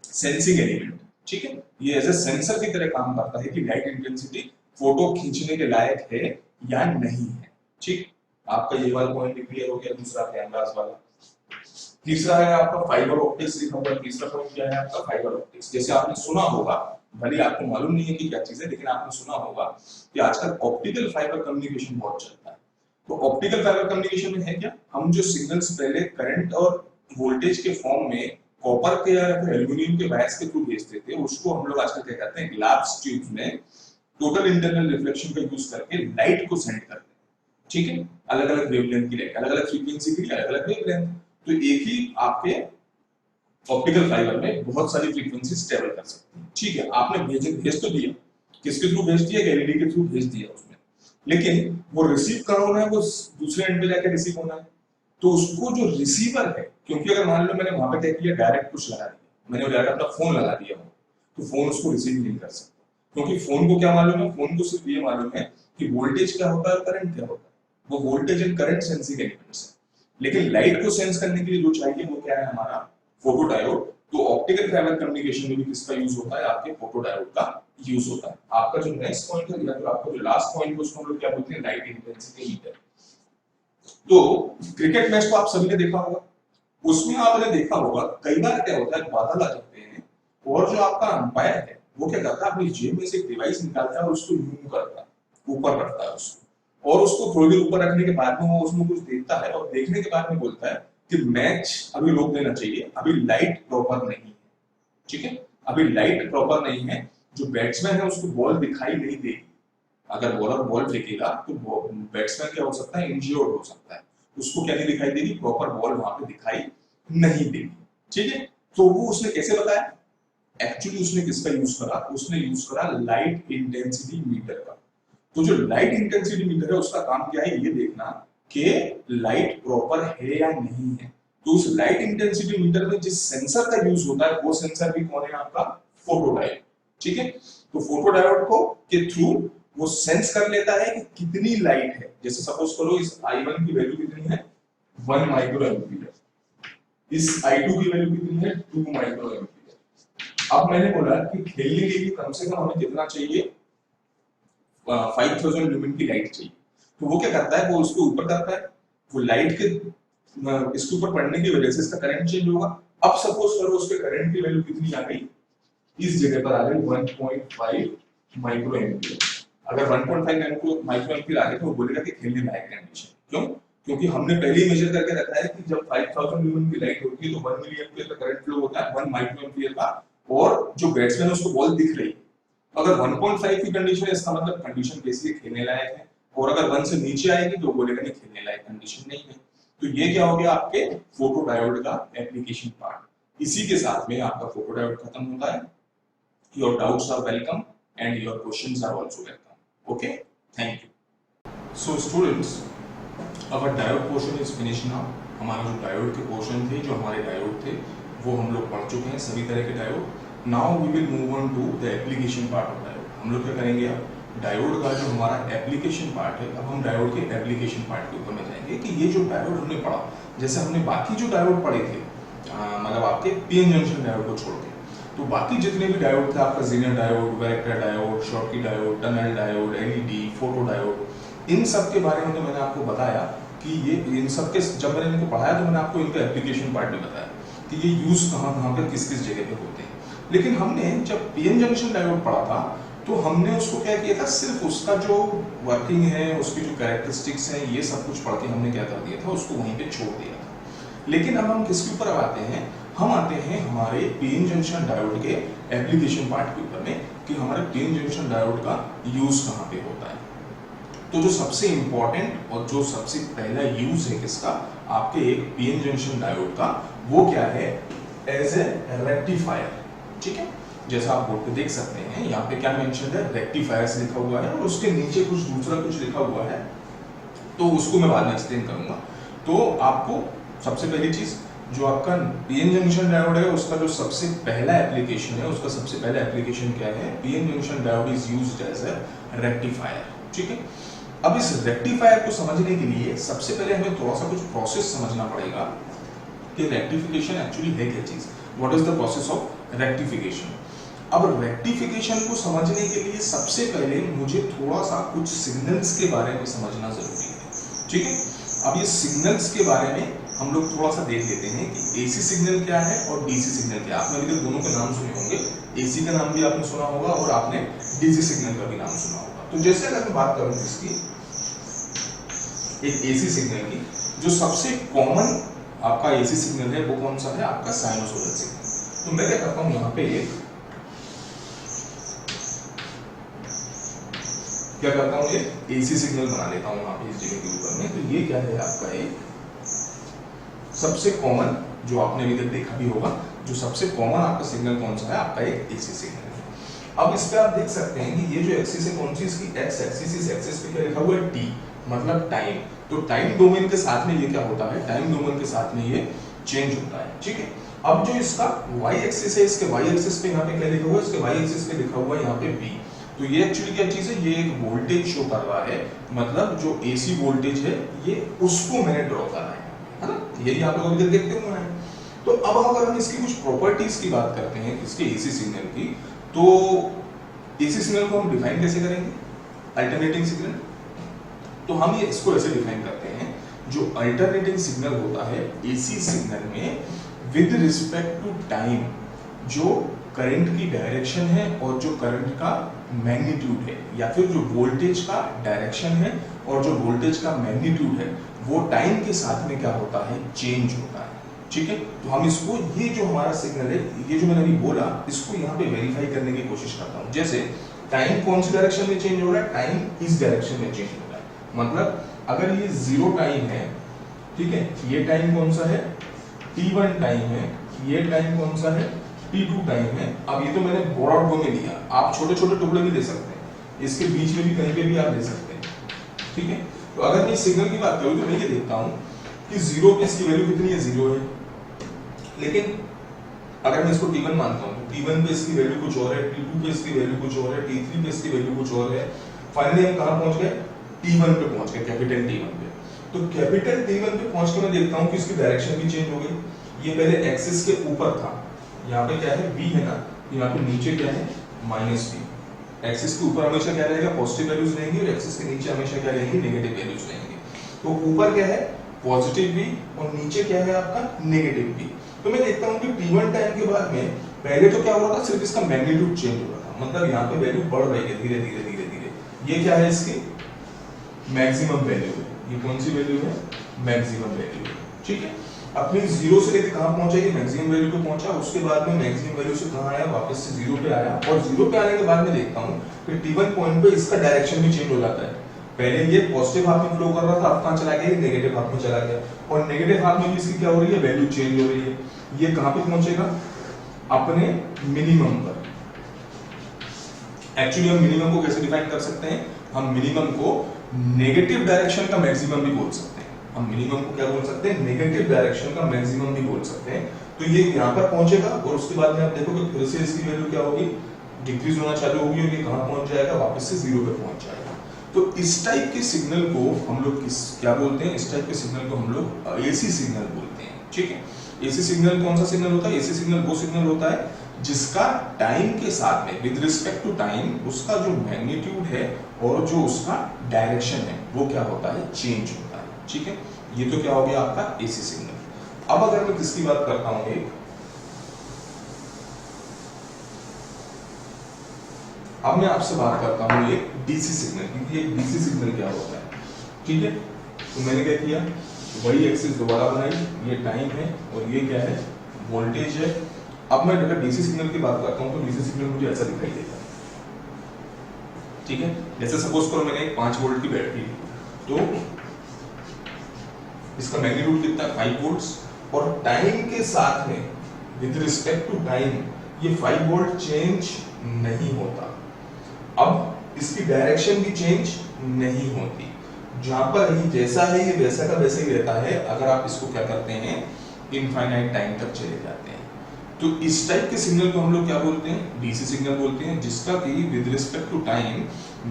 sensing element, ठीक है। ये एज ए सेंसर की तरह काम करता है कि लाइट इंटेंसिटी फोटो खींचने के लायक है या नहीं है, ठीक। आपका ये वाला पॉइंट क्लियर हो गया। दूसरा कैमरास वाला। तीसरा है आपका फाइबर ऑप्टिक्स लिखा हुआ है। तीसरा पॉइंट क्या है आपका, फाइबर ऑप्टिक्स। जैसे आपने सुना होगा, भले आपको मालूम नहीं है कि क्या चीज है, लेकिन आपने सुना होगा कि आजकल ऑप्टिकल फाइबर कम्युनिकेशन बहुत चलता है। तो ऑप्टिकल फाइबर कम्युनिकेशन में है क्या, हम जो सिग्नल्स पहले करंट और वोल्टेज के फॉर्म में कॉपर के या फिर एल्यूमिनियम के वायर्स के थ्रू भेजते थे, उसको हम लोग आजकल क्या करते हैं, ग्लास ट्यूब्स में टोटल इंटरनल रिफ्लेक्शन का यूज करके लाइट को सेंड करते हैं, ठीक है। अलग अलग वेवलेंथ की लाइट, अलग अलग फ्रीक्वेंसी की अलग अलग वेवलेंथ। तो एक ही आपके ऑप्टिकल फाइबर में बहुत सारी फ्रीक्वेंसीज ट्रेवल कर सकती हैं, ठीक है। आपने भेज तो दिया, किसके थ्रू भेज दिया, एलईडी के थ्रू भेज दिया उसमें, लेकिन वो रिसीव कहाँ होना है, वो दूसरे एंड पे जाके रिसीव होना है। तो उसको जो रिसीवर है, क्योंकि अगर मान लो मैंने वहां पे क्या किया, डायरेक्ट कुछ लगा दिया, मैंने डायरेक्ट अपना फोन लगा दिया, तो फोन उसको रिसीव नहीं कर सकता, क्योंकि फोन को क्या मालूम है, फोन को सिर्फ ये मालूम है कि वोल्टेज क्या होता है और करंट क्या होता है। वो voltage and current sensing elements है। लेकिन लाइट को सेंस करने के लिए जो चाहिए वो क्या है हमारा फोटो डायोड। तो ऑप्टिकल फाइबर कम्युनिकेशन में भी किसका यूज होता है, आपके फोटो डायोड का यूज होता है। आपका जो नेक्स्ट पॉइंट है या तो आपका जो लास्ट पॉइंट है उसको हम लोग क्या बोलते हैं, लाइट इंटेंसिटी मीटर। तो क्रिकेट मैच तो आप सभी ने देखा होगा, उसमें आपने देखा होगा कई बार क्या होता है, बादल आ जाते हैं और जो आपका अंपायर है वो क्या करता है, अपनी जेब में से एक डिवाइस निकालता है और उसको यूं करता है, ऊपर रखता है उसको, और उसको थोड़ी देर ऊपर रखने के बाद में वो उसमें कुछ देखता है और देखने के बाद में बोलता है कि मैच अभी रोक देना चाहिए, अभी लाइट प्रॉपर नहीं है। ठीक है, अभी लाइट प्रॉपर नहीं है, जो बैट्समैन है उसको बॉल दिखाई नहीं देगी। अगर बॉलर बॉल फेंकेगा तो बैट्समैन क्या हो सकता है, इंज्योर्ड हो सकता है, उसको क्या नहीं दिखाई देगी, प्रॉपर बॉल वहां पे दिखाई नहीं देगी। ठीक है, तो वो उसने कैसे बताया, एक्चुअली उसने किसका यूज करा, उसने यूज करा लाइट इंटेंसिटी मीटर का। तो जो लाइट इंटेंसिटी मीटर है उसका काम क्या है, ये देखना कि लाइट प्रॉपर है या नहीं है। तो उस लाइट इंटेंसिटी मीटर में जिस सेंसर का यूज होता है वो सेंसर भी कौन है, आपका फोटो डायोड। ठीक है, तो फोटो डायोड को के थ्रू वो सेंस कर लेता है कि कितनी लाइट है। जैसे सपोज करो इस I1 की वैल्यू कितनी है, 1 माइक्रो एम्पीयर, इस I2 की वैल्यू कितनी है, 2 माइक्रो एम्पीयर। अब मैंने बोला कि खेलने के लिए कम से कम हमें कितना चाहिए, 5000 लुमेन की लाइट चाहिए। तो वो क्या करता है, वो उसको ऊपर करता है, वो लाइट के इसके ऊपर पड़ने की वजह से इसका करंट चेंज होगा। अब सपोज करो उसके करंट की वैल्यू कितनी आ गई, इस जगह पर आ गई 1.5 माइक्रो एम्पीयर। अगर 1.5 माइक्रो एम्पीयर आ गए तो वो बोलेगा कि खेलने लायक कंडीशन। क्यों, क्योंकि हमने पहले ही मेजर करके रखा है कि जब 5000 लुमेन की लाइट होती है तो 1 मिली एम्पीयर का करंट फ्लो होता है, 1 माइक्रो एम्पीयर का, और जो बैट्समैन उसको बॉल दिख रही है। अगर 1.5 की कंडीशन है इसका मतलब कंडीशन कैसी है, खेलने लायक है। और अगर 1 से नीचे आएगी तो बोलेगा नहीं खेलने लायक कंडीशन नहीं है। तो ये क्या हो गया आपके फोटो डायोड का एप्लीकेशन पार्ट। इसी के साथ में आपका फोटो डायोड खत्म होता है। Your doubts are welcome and your questions are also welcome. Okay, thank you. So students, our diode portion is finish now. हमारा जो डायोड के पोर्शन थे, जो हमारे डायोड थे वो हम लोग पढ़ चुके हैं, सभी तरह के diode. Now we will move on to the application part of diode. हम लोग क्या करेंगे, अब डायोड का जो हमारा एप्लीकेशन पार्ट है, अब हम डायोड के एप्लीकेशन पार्ट के ऊपर में जाएंगे कि ये जो डायोड हमने पढ़ा, जैसे हमने बाकी जो डायोड पढ़े थे, मतलब आपके पीएन जंक्शन डायोड को छोड़ के, तो बाकी जितने भी डायोड थे, आपका zener diode, varactor diode, Schottky diode, tunnel diode, LED, photo diode, इन सब के बारे में तो मैंने आपको बताया कि ये इन सब के, जब मैंने इनको पढ़ाया तो मैंने आपको इनका एप्लीकेशन पार्ट भी बताया कि ये यूज कहाँ पे किस किस जगह पे होते हैं। लेकिन हमने जब पीएन जंक्शन डायोड पढ़ा था तो हमने उसको क्या किया था, सिर्फ उसका जो वर्किंग है, उसकी जो कैरेक्टरिस्टिक्स हैं, ये सब कुछ पढ़ के हमने क्या कर दिया था, उसको वहीं पे छोड़ दिया था। लेकिन अब हम किसके ऊपर आते हैं, हम आते हैं हमारे पीएन जंक्शन डायोड के एप्लीकेशन पार्ट के ऊपर में कि हमारे पीएन जंक्शन डायोड का यूज कहाँ पे होता है। तो जो सबसे इंपॉर्टेंट और जो सबसे पहला यूज है किसका, आपके एक पीएन जंक्शन डायोड का, वो क्या है, एज ए रेक्टिफायर। ठीक है, जैसा आप बोर्ड पे देख सकते हैं, यहाँ पे क्या मेंशन है, रेक्टिफायर्स लिखा हुआ है और उसके नीचे कुछ दूसरा कुछ लिखा हुआ है, तो उसको मैं बाद में एक्सप्लेन करूंगा। तो आपको सबसे पहली चीज, जो आपका पीएन जंक्शन डायोड है उसका जो सबसे पहला एप्लीकेशन है, उसका सबसे पहला एप्लीकेशन क्या है, PN junction diode is used as a rectifier. ठीक है, अब इस रेक्टिफायर को समझने के लिए सबसे पहले हमें थोड़ा सा कुछ प्रोसेस समझना पड़ेगा कि रेक्टिफिकेशन एक्चुअली है क्या चीज, what is the process of rectification. अब रेक्टिफिकेशन को समझने के लिए सबसे पहले मुझे थोड़ा सा कुछ सिग्नल्स के बारे में समझना जरूरी है। ठीक है, अब ये सिग्नल्स के बारे में हम लोग थोड़ा सा देख लेते हैं कि एसी सिग्नल क्या है और डीसी सिग्नल क्या है। आपने अभी तक दोनों के नाम सुने होंगे, एसी का नाम भी आपने सुना होगा और आपने डीसी सिग्नल का भी नाम सुना होगा। तो जैसे अगर मैं बात करूं इसकी, एक एसी सिग्नल की, जो सबसे कॉमन आपका एसी सिग्नल है वो कौन सा है, आपका साइनोसॉइडल सिग्नल। तो मैं क्या करता हूं, यहाँ पे क्या करता हूँ, एक एसी सिग्नल बना लेता हूँ यहाँ पे इस जगह के ऊपर में। तो ये क्या है, आपका एक सबसे कॉमन, जो आपने अभी तक देखा भी होगा, जो सबसे कॉमन आपका सिग्नल कौन सा है, आपका एक एसी सिग्नल है। अब इस पे आप देख सकते हैं कि ये जो एक्सिस है कौन सी, इसकी एक्स एक्सिस, इस एक्सिस पे क्या लिखा हुआ है, टी, मतलब टाइम। तो टाइम डोमेन के साथ में ये क्या होता है, टाइम डोमेन के साथ में ये चेंज होता है। ठीक है, अब जो इसका वाई एक्सिस है, इसके वाई एक्सिस पे यहाँ पे क्या लिखा हुआ है, इसके वाई एक्सिस पे लिखा हुआ है यहाँ पे बी। तो ये एक्चुअली क्या चीज है, ये एक वोल्टेज शो कर रहा है, मतलब जो एसी वोल्टेज है ये उसको मैंने ड्रॉ कर रहा है ना। यही आप लोग अभी तक देखते हुए हैं। तो अब अगर हम इसकी कुछ प्रॉपर्टीज की बात करते हैं इसके एसी सिग्नल की, तो एसी सिग्नल को हम डिफाइन कैसे करेंगे? Alternating signal. तो हम ये इसको ऐसे डिफाइन करते हैं, जो अल्टरनेटिंग सिग्नल होता है एसी सिग्नल में विद रिस्पेक्ट टू टाइम, जो करंट की डायरेक्शन है और जो करंट का मैग्नीट्यूड है, या फिर जो वोल्टेज का डायरेक्शन है और जो वोल्टेज का मैग्नीट्यूड है, वो टाइम के साथ में क्या होता है? चेंज होता है। ठीक है, तो हम इसको, ये जो हमारा सिग्नल है, ये जो मैंने अभी बोला, इसको यहाँ पे वेरीफाई करने की कोशिश करता हूँ। जैसे टाइम कौन सी डायरेक्शन में चेंज हो रहा है? टाइम इस डायरेक्शन में चेंज हो रहा है। मतलब अगर ये 0 टाइम है, ठीक है, ये टाइम कौन सा है? t1 टाइम है, ये टाइम कौन सा है? t2 टाइम है। अब ये तो मैंने ब्रॉड वे में लिया, आप छोटे छोटे टुकड़े भी ले सकते हैं, इसके बीच में भी कहीं पे भी आप ले सकते हैं। ठीक है, तो अगर मैं सिग्नल की बात करूं तो मैं ये देखता हूं कि 0 पे इसकी वैल्यू कितनी है? 0 है। लेकिन अगर मैं इसको t1 मानता हूं तो t1 पे इसकी वैल्यू कुछ और है, t2 पे इसकी वैल्यू कुछ और है, t3 पे इसकी वैल्यू कुछ और है। फाइनली हम कहां पहुंच गए? t1 पे पहुंच गए, कैपिटल t1 पे। तो कैपिटल t1 पे पहुंच के मैं देखता हूं कि इसकी डायरेक्शन भी चेंज हो गई। ये पहले एक्सिस के ऊपर था, यहाँ पे क्या है? b है ना, यहाँ पे नीचे क्या है? -b। एक्सिस के ऊपर हमेशा क्या रहेगा? पॉजिटिव वैल्यूज रहेंगी, और एक्सिस के नीचे हमेशा क्या रहेंगी? नेगेटिव वैल्यूज रहेंगी। तो ऊपर क्या है? पॉजिटिव b, और नीचे क्या है आपका? Negative b। तो मैं देखता हूं कि t1 टाइम के बाद में पहले तो क्या हो रहा था? सिर्फ इसका मैग्नीट्यूड चेंज हो रहा था, मतलब यहाँ पे वैल्यू बढ़ रही है धीरे धीरे धीरे धीरे। ये क्या है? इसकी मैक्सिमम वैल्यू है। ये कौन सी वैल्यू है? मैक्सिमम वैल्यू है। ठीक है, अपनी 0 से लेकर कहां पहुंचा? ये मैक्सिमम वैल्यू पे पहुंचा। उसके बाद में मैक्सिमम वैल्यू से कहां आया? वापस से 0 पे आया। और 0 पे आने के बाद में देखता हूं कि t1 पॉइंट पे इसका डायरेक्शन भी चेंज हो जाता है। पहले ये पॉजिटिव हाफ में फ्लो कर रहा था, अब कहां चला गया? ये नेगेटिव हाफ में चला गया। और नेगेटिव हाफ में भी इसकी क्या हो रही है? वैल्यू चेंज हो रही है। ये कहां पे पहुंचेगा? अपने मिनिमम पर। एक्चुअली हम मिनिमम को कैसे डिफाइन कर सकते हैं? हम मिनिमम को नेगेटिव डायरेक्शन का मैक्सिमम भी बोल सकते हैं। हम मिनिमम को क्या बोल सकते हैं? नेगेटिव डायरेक्शन का मैक्सिमम भी बोल सकते हैं। तो ये यहाँ पर पहुंचेगा, और उसके बाद में आप देखोगे फिर से इसकी वैल्यू क्या होगी? डिक्रीज होना चालू होगी, और ये कहां पहुंच जाएगा? वापस से 0 पे पहुंच जाएगा। तो इस टाइप के सिग्नल को हम लोग क्या बोलते हैं? इस टाइप के सिग्नल को हम लोग एसी सिग्नल बोलते हैं। ठीक है, एसी सिग्नल कौन सा सिग्नल होता है? एसी सिग्नल वो सिग्नल होता है जिसका टाइम के साथ में विद रिस्पेक्ट टू टाइम उसका जो मैग्नीट्यूड है और जो उसका डायरेक्शन है वो क्या होता है? चेंज होता है। ठीक है, ये तो क्या हो गया आपका एसी सिग्नल। अब अगर मैं किसकी बात करता हूं, अब मैं आपसे बात करता हूं एक डीसी सिग्नल, क्योंकि एक डीसी सिग्नल क्या होता है? ठीक है, तो मैंने क्या किया? वही एक्सिस दोबारा बनाई, ये टाइम है और ये क्या है? वोल्टेज है। अब मैं अगर डीसी सिग्नल की बात करता हूं तो डीसी सिग्नल मुझे ऐसा दिखाई देता है। ठीक है, जैसे सपोज करो मैंने एक 5 वोल्ट की बैटरी ली, तो इसका मैग्नीट्यूड कितना है? 5 वोल्ट्स। और टाइम के साथ में विद रिस्पेक्ट टू टाइम ये 5 वोल्ट चेंज नहीं होता। अब इसकी डायरेक्शन भी चेंज नहीं होती, जहां पर ये जैसा है ये वैसा का वैसा ही रहता है। अगर आप इसको क्या करते हैं? इनफाइनाइट टाइम तक चले जाते हैं। तो इस टाइप के सिग्नल को हम लोग क्या बोलते हैं? डीसी सिग्नल बोलते हैं, जिसका कि with respect to time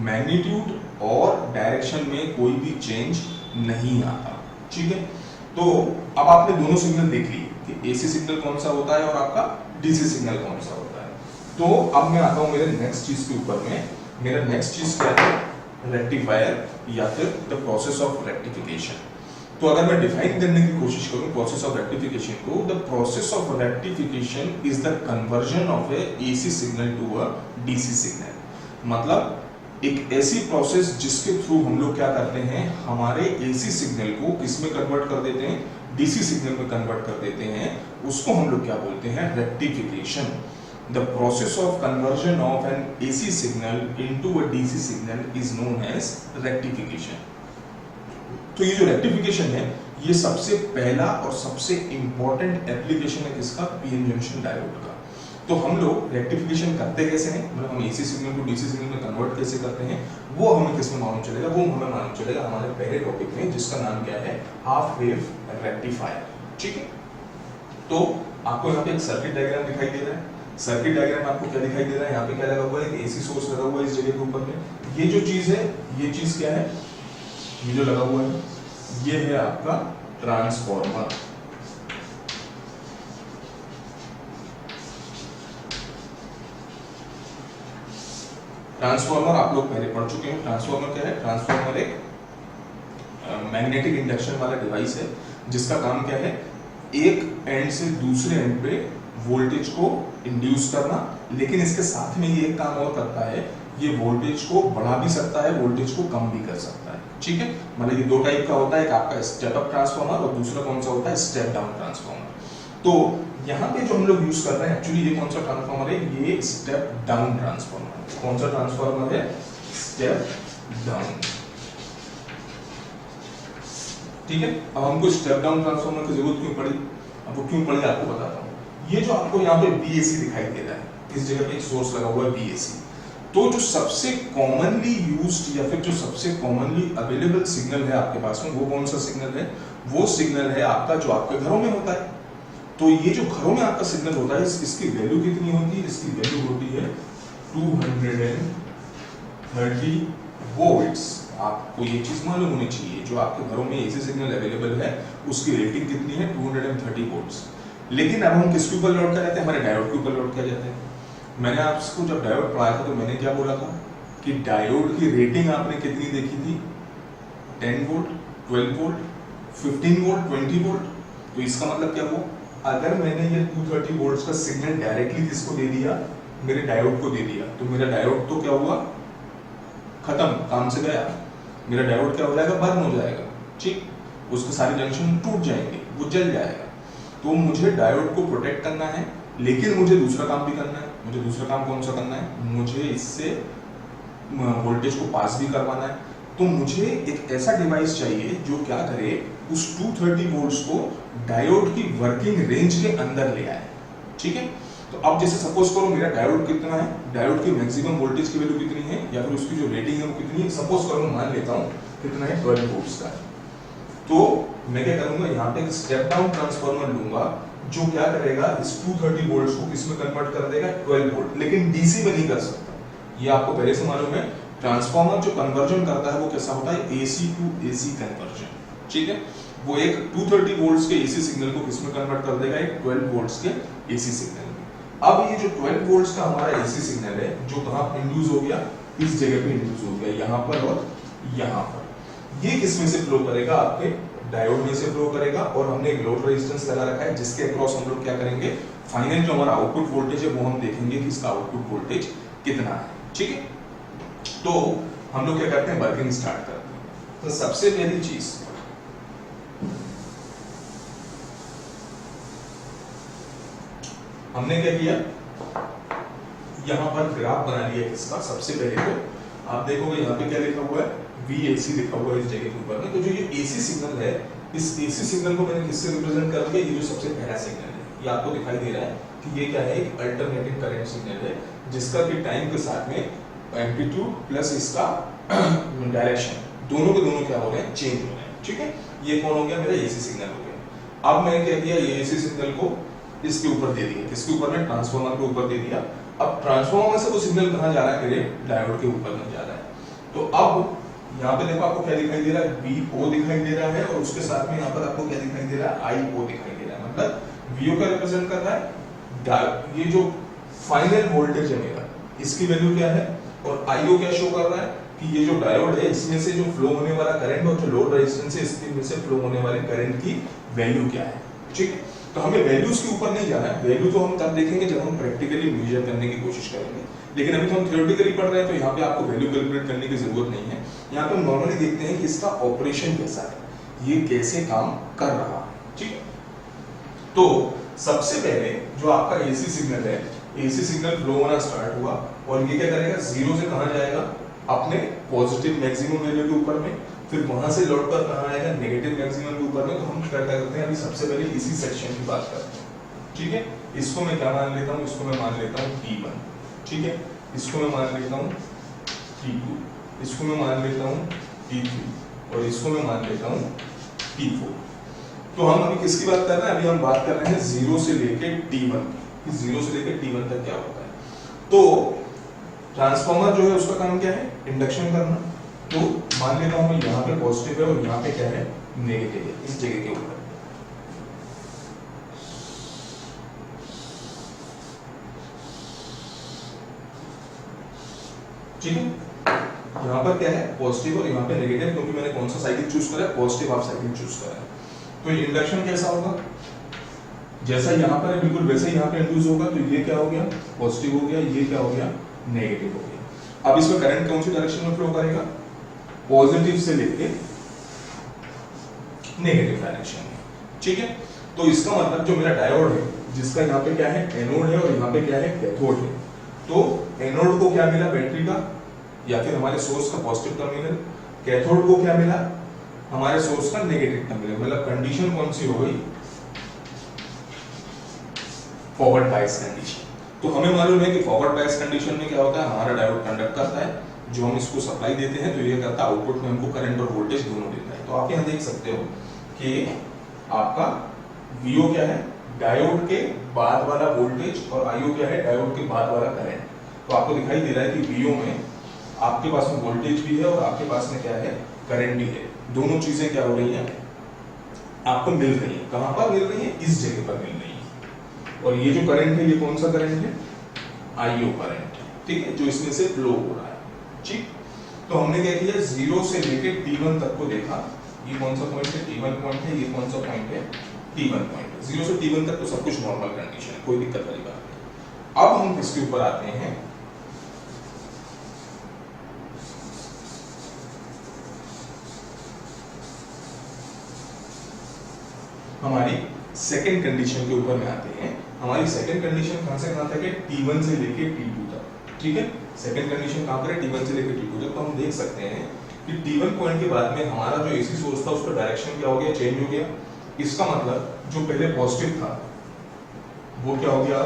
magnitude और डायरेक्शन में कोई भी चेंज नहीं आता। ठीक है, तो अब आपने दोनों सिग्नल देख लिए कि एसी सिग्नल कौन सा होता है और आपका डीसी सिग्नल कौन सा होता है। तो अब मैं आता हूं मेरे नेक्स्ट चीज के ऊपर में। मेरा नेक्स्ट चीज क्या है? रेक्टिफायर, या फिर द प्रोसेस ऑफ रेक्टिफिकेशन। तो अगर मैं डिफाइन करने की कोशिश करूं प्रोसेस ऑफ रेक्टिफिकेशन को, the process of rectification is the conversion of a AC signal to a DC signal. मतलब एक ऐसी प्रोसेस जिसके थ्रू हम लोग क्या करते हैं? हमारे एसी सिग्नल को किस में कन्वर्ट कर देते हैं? डीसी सिग्नल में कन्वर्ट कर देते हैं। उसको हम लोग क्या बोलते हैं? Rectification. The process of conversion of an AC signal into a DC signal is known as rectification. तो ये जो रेक्टिफिकेशन है ये सबसे पहला और सबसे इंपॉर्टेंट एप्लीकेशन है किसका? पीएन जंक्शन डायोड का। तो हम लोग रेक्टिफिकेशन करते कैसे हैं? मतलब हम एसी सिग्नल को डीसी सिग्नल में कन्वर्ट कैसे करते हैं वो हमें किसमें मालूम चलेगा? वो हमें मालूम चलेगा हमारे पहले टॉपिक में, जिसका नाम क्या है? Half wave rectifier. ठीक है, तो आपको यहाँ पे एक सर्किट डायग्राम दिखाई दे रहा है। सर्किट डायग्राम आपको क्या दिखाई दे रहा है? यहाँ पे क्या लगा हुआ है? एक एसी सोर्स लगा हुआ है इस जगह के ऊपर में। ये जो चीज है, ये चीज क्या है? ये जो लगा हुआ है ये है आपका ट्रांसफॉर्मर। ट्रांसफॉर्मर आप लोग पहले पढ़ चुके हैं। ट्रांसफॉर्मर क्या है? ट्रांसफॉर्मर एक मैग्नेटिक इंडक्शन वाला डिवाइस है जिसका काम क्या है, एक एंड से दूसरे एंड पे वोल्टेज को इंड्यूस करना, लेकिन इसके साथ में ये एक काम और करता है, ये वोल्टेज को बढ़ा भी सकता है, वोल्टेज को कम भी कर सकता है। ठीक है, मतलब ये दो टाइप का होता है, एक आपका स्टेप अप ट्रांसफॉर्मर और दूसरा कौन सा होता है, स्टेप डाउन ट्रांसफॉर्मर। तो यहाँ पे जो हम लोग यूज कर रहे हैं, एक्चुअली ये कौन सा ट्रांसफॉर्मर है, ये स्टेप डाउन ट्रांसफॉर्मर। कौन सा ट्रांसफॉर्मर है? Step down. ठीक है, अब हमको स्टेप डाउन ट्रांसफॉर्मर की जरूरत क्यों पड़ी, अब वो क्यों पड़ी आपको बताता हूँ। ये जो आपको यहाँ पे BAC दिखाई दे रहा है, इस जगह पे एक सोर्स लगा हुआ है BAC, तो जो सबसे कॉमनली यूज्ड या फिर जो सबसे कॉमनली अवेलेबल सिग्नल है आपके पास में, वो कौन सा सिग्नल है, वो सिग्नल है आपका जो आपके घरों में होता है। तो ये जो घरों में आपका सिग्नल होता है, इसकी वैल्यू कितनी होती है, इसकी वैल्यू होती है 230 वोल्ट्स। आपको ये चीज मालूम होनी चाहिए, जो आपके घरों में एसी सिग्नल अवेलेबल है उसकी रेटिंग कितनी है, 230 वोल्ट्स। लेकिन अब हम किसके ऊपर लोड कर जाते हैं, हमारे डायोड के ऊपर लोड किया जाता है। मैंने आपको जब डायोड पढ़ाया था तो मैंने क्या बोला था कि डायोड की रेटिंग आपने कितनी देखी थी, 10 वोल्ट, 12 वोल्ट, 15 वोल्ट, 20 वोल्ट। तो इसका मतलब क्या हुआ, अगर मैंने ये 230 वोल्ट्स का सिग्नल डायरेक्टली किसको दे दिया, मेरे डायोड को दे दिया, तो मेरा डायोड तो क्या हुआ, खत्म, काम से गया। मेरा डायोड क्या हो जाएगा, बर्न हो जाएगा। ठीक, उसके सारे जंक्शन टूट जाएंगे, वो जल जाएगा। तो मुझे डायोड को प्रोटेक्ट करना है, लेकिन मुझे दूसरा काम भी करना है। मुझे दूसरा काम कौन सा करना है, मुझे इससे वोल्टेज को पास भी करवाना है। तो मुझे एक ऐसा डिवाइस चाहिए जो क्या करे, उस 230 वोल्ट्स को डायोड की वर्किंग रेंज के अंदर ले आए। ठीक है, तो अब जैसे सपोज करो मेरा डायोड कितना है, डायोड की मैक्सिमम वोल्टेज की वैल्यू कितनी है, या फिर उसकी जो रेटिंग है वो कितनी है, सपोज करो मैं मान लेता हूँ कितना है, 12 वोल्ट्स का। तो मैं क्या करूंगा, यहाँ पे एक स्टेप डाउन ट्रांसफार्मर लूंगा जो क्या करेगा, इस 230 वोल्ट्स को किसमें कन्वर्ट कर देगा, 12 वोल्ट, लेकिन डीसी में नहीं कर सकता। ये आपको पहले से मालूम है, ट्रांसफार्मर जो कन्वर्जन करता है वो कैसा होता है, AC टू AC कन्वर्जन। ठीक है, वो एक 230 वोल्ट्स के AC सिग्नल को किसमें कन्वर्ट कर देगा, एक 12 वोल्ट्स के AC सिग्नल में। अब ये जो 12 वोल्ट्स का हमारा AC सिग्नल है, जो कहाँ इंड्यूस हो गया, इस जगह पे इंड्यूस हो गया, यहाँ पर और यहाँ पर। ये किसमें से फ्लो करेगा, आपके डायोड में से फ्लो करेगा, और हमने एक लोड रेजिस्टेंस लगा रखा है जिसके अक्रॉस हम लोग क्या करेंगे, फाइनल जो हमारा आउटपुट वोल्टेज है वो हम देखेंगे कि इसका आउटपुट वोल्टेज कितना है। ठीक है, तो हम लोग क्या करते हैं, वर्किंग स्टार्ट करते हैं। तो सबसे पहली चीज हमने क्या किया, यहां पर ग्राफ बना लिया इसका। सबसे पहले तो आप देखोगे यहाँ पे क्या लिखा हुआ है, VAC लिखा हुआ है इस जगह के ऊपर में। तो जो ये AC सिग्नल है, इस AC सिग्नल को मैंने किससे रिप्रेजेंट कर दिया, ये जो सबसे पहला सिग्नल है, ये आपको दिखाई दे रहा है कि ये क्या है, एक अल्टरनेटिंग करंट सिग्नल है, जिसका कि टाइम के साथ में एम्पलीट्यूड प्लस इसका डायरेक्शन दोनों के दोनों क्या हो रहे हैं, चेंज हो रहे हैं। ठीक है, ये कौन हो गया, मेरा AC सिग्नल हो गया। अब मैंने क्या किया, ये AC सिग्नल को इसके ऊपर दे दिया, किसके ऊपर में, ट्रांसफार्मर के ऊपर दे दिया। अब ट्रांसफार्मर से वो सिग्नल कहाँ जा रहा है, मेरे डायोड के ऊपर में जा रहा है। तो अब यहाँ पे देखो आपको क्या दिखाई दे रहा है, VO दिखाई दे रहा है, और उसके साथ में यहाँ पर आपको क्या दिखाई दे रहा है, IO दिखाई दे रहा है। मतलब VO का रिप्रेजेंट कर रहा है ये जो फाइनल वोल्टेज है मेरा, इसकी वैल्यू क्या है, और IO क्या शो कर रहा है कि ये जो डायोड है इसमें से जो फ्लो होने वाला करंट और जो लोड रेजिस्टेंस है इसमें से फ्लो होने वाले करंट की वैल्यू क्या है। ठीक है, तो हमें वैल्यूज के ऊपर नहीं जाना है, वैल्यू तो हम तब देखेंगे जब हम प्रैक्टिकली मेजर करने की कोशिश करेंगे। लेकिन अभी तो हम थ्योरेटिकली पढ़ रहे हैं, तो यहाँ पे आपको वैल्यू कैलकुलेट करने की जरूरत नहीं है। यहाँ पे हम नॉर्मली देखते हैं कि इसका ऑपरेशन कैसा है, ये कैसे काम कर रहा है। ठीक है, तो सबसे पहले जो आपका AC सिग्नल है, AC सिग्नल फ्लो होना स्टार्ट हुआ, और ये क्या करेगा, जीरो से कहाँ जाएगा, अपने पॉजिटिव मैक्सिमम वैल्यू के ऊपर में, फिर वहां से लौट कर कहाँ आएगा, नेगेटिव मैक्सिमम के ऊपर में। तो हम क्या करते हैं, अभी सबसे पहले इसी सेक्शन की बात करते हैं। ठीक है, इसको मैं क्या मान लेता हूँ, इसको मैं मान लेता हूँ T1। ठीक है, इसको मैं मान लेता हूँ T2, इसको मैं मान लेता हूँ T3, और इसको मैं मान लेता हूँ T4। तो हम अभी किसकी बात कर रहे हैं, अभी हम बात कर रहे हैं 0 से लेके T1 की। 0 से लेके T1 तक क्या होता है। तो ट्रांसफार्मर जो है उसका काम क्या है, इंडक्शन करना। तो मान लेता हूँ यहाँ पे पॉजिटिव है और यहाँ पे क्या है, नेगेटिव है, इस जगह के ऊपर। ठीक है, यहाँ पर क्या है पॉजिटिव और यहाँ पे नेगेटिव, क्योंकि मैंने कौन सा साइकिल चूज करा है, पॉजिटिव हाफ साइकिल चूज करा है। तो इंडक्शन कैसा होगा, जैसा यहाँ पर है बिल्कुल वैसे ही यहाँ पे इंड्यूस होगा। तो ये क्या हो गया पॉजिटिव हो गया, ये क्या हो गया नेगेटिव हो गया। अब इसमें करंट कौन सी डायरेक्शन में फ्लो करेगा, पॉजिटिव से लेके नेगेटिव डायरेक्शन में। ठीक है, तो इसका मतलब जो मेरा डायोड है जिसका यहाँ पे क्या है एनोड है और यहाँ पे क्या है कैथोड है, तो एनोड को क्या मिला बैटरी का या फिर हमारे सोर्स का पॉजिटिव टर्मिनल, कैथोड को क्या मिला हमारे सोर्स का नेगेटिव टर्मिनल। मतलब कंडीशन कौन सी हो गई, फॉरवर्ड बायस कंडीशन। तो हमें मालूम है कि फॉरवर्ड बायस कंडीशन में क्या होता है, हमारा डायोड कंडक्ट करता है, जो हम इसको सप्लाई देते हैं तो ये करता है आउटपुट में हमको करंट और वोल्टेज दोनों देता है। तो आप यहाँ देख सकते हो कि आपका VO क्या है डायोड के बाद वाला वोल्टेज और IO क्या है डायोड के बाद वाला करंट। तो आपको दिखाई दे रहा है कि VO में आपके पास में वोल्टेज भी है और आपके पास में क्या है करंट भी है, दोनों चीजें क्या हो रही हैं आपको मिल रही है। कहां पर मिल रही है, इस जगह पर मिल रही है। और ये जो करंट है ये कौन सा करंट है, IO करंट, ठीक है, जो इसमें से फ्लो हो रहा है। ठीक, तो हमने क्या किया 0 से लेके T1 तक को देखा, ये कौन सा पॉइंट है T1 पॉइंट है, ये कौन सा पॉइंट है T1 पॉइंट है। 0 से T1 तक तो सब कुछ नॉर्मल कंडीशन है, कोई दिक्कत वाली बात नहीं। अब हम इसके ऊपर आते हैं, हमारी सेकंड कंडीशन के ऊपर में आते हैं। हमारी सेकंड कंडीशन कहां से कहां तक है, T1 से लेके T2 तक। ठीक है, सेकंड कंडीशन कहां पर है, T1 से लेके T2 तक। तो हम देख सकते हैं कि T1 पॉइंट के बाद में हमारा जो AC सोर्स था उसका डायरेक्शन क्या हो गया, चेंज हो गया। इसका मतलब जो पहले पॉजिटिव था वो क्या हो गया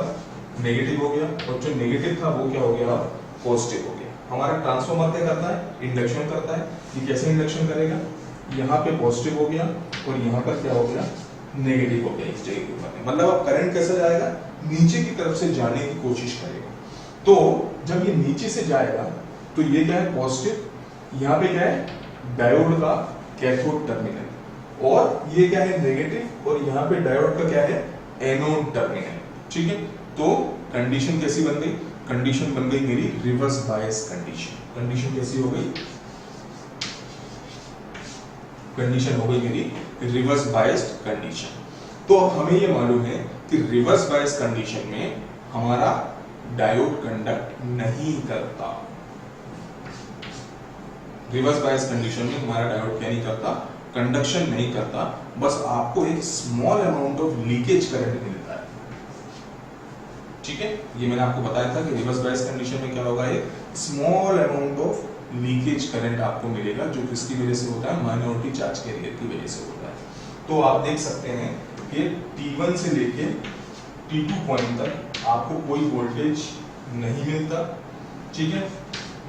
नेगेटिव हो गया, और जो नेगेटिव था वो क्या हो गया पॉजिटिव हो गया। हमारा ट्रांसफार्मर क्या करता है, इंडक्शन करता है। ये कैसे इंडक्शन करेगा, यहाँ पे पॉजिटिव हो गया और यहाँ पर क्या हो गया नेगेटिव हो गया इस जगह के ऊपर। मतलब अब करंट कैसे जाएगा, नीचे की तरफ से जाने की कोशिश करेगा। तो जब ये नीचे से जाएगा तो ये क्या है पॉजिटिव, यहाँ पे क्या है डायोड का कैथोड टर्मिनल, और ये क्या है नेगेटिव, और यहाँ पे डायोड का क्या है एनोड टर्मिनल। ठीक है, तो कंडीशन कैसी बन गई, कंडीशन बन गई मेरी रिवर्स बायस कंडीशन। कंडीशन कैसी हो गई, कंडीशन हो गई मेरी रिवर्स बायस्ड कंडीशन। तो अब हमें ये मालूम है कि रिवर्स बायस कंडीशन में हमारा डायोड कंडक्ट नहीं करता। रिवर्स बायस कंडीशन में हमारा डायोड क्या नहीं करता, कंडक्शन नहीं करता, बस आपको एक small amount of leakage current मिलता है। ठीक है, ये मैंने आपको बताया था कि रिवर्स बायस कंडीशन में क्या होगा, एक small amount of leakage current आपको मिलेगा, जो किसकी वजह से होता है, माइनॉरिटी चार्ज कैरियर की वजह से होता है। तो आप देख सकते हैं कि T1 से लेके T2 पॉइंट तक आपको कोई वोल्टेज नहीं मिलता। ठीक है,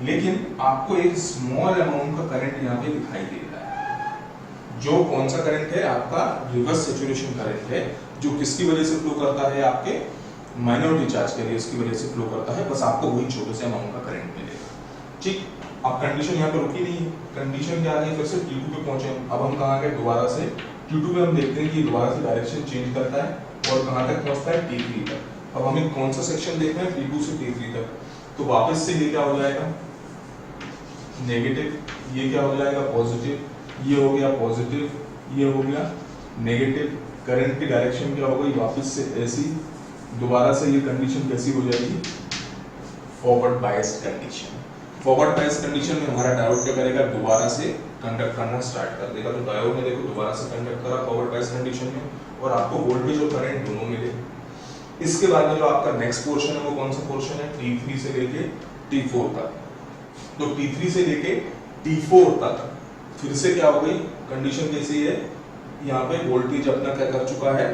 लेकिन आपको एक स्मॉल अमाउंट का करंट यहाँ पे दिखाई दे रहा है, जो कौन सा करंट है आपका रिवर्स सैचुरेशन करंट है, जो किसकी वजह से फ्लो करता है, आपके माइनॉरिटी चार्ज कैरियर्स की वजह से फ्लो करता है। बस आपको वही छोटे से अमाउंट का करंट मिलेगा। ठीक, अब कंडीशन यहाँ पे रुकी नहीं है, कंडीशन क्या आ गई, फिर से T2 पे पहुंचे। अब हम कहाँ गए, दोबारा से T2 पे हम देखते हैं कि दोबारा से डायरेक्शन चेंज करता है और कहाँ तक पहुंचता है T3 तक। अब हमें कौन सा सेक्शन देखना है, T2 से T3 तक। तो वापस से ये क्या हो जाएगा नेगेटिव, ये क्या हो जाएगा पॉजिटिव, ये हो गया पॉजिटिव, ये हो गया नेगेटिव। करंट की डायरेक्शन क्या हो गई, वापस से ऐसी, दोबारा से ये कंडीशन कैसी हो जाएगी, forward biased condition. Forward bias condition में हमारा डायोड क्या करेगा, दोबारा से कंडक्ट करना स्टार्ट कर देगा। तो डायोड ने देखो दोबारा से कंडक्ट करा फॉरवर्ड बायस कंडीशन में, और आपको वोल्टेज और करंट दोनों मिले। इसके बाद में जो आपका नेक्स्ट पोर्शन है वो कौन सा पोर्शन है, T3 से लेके T4 तक। तो T3 से लेके T4 तक फिर से क्या हो गई, कंडीशन कैसी है, यहाँ पे वोल्टेज अपना क्या कर चुका है,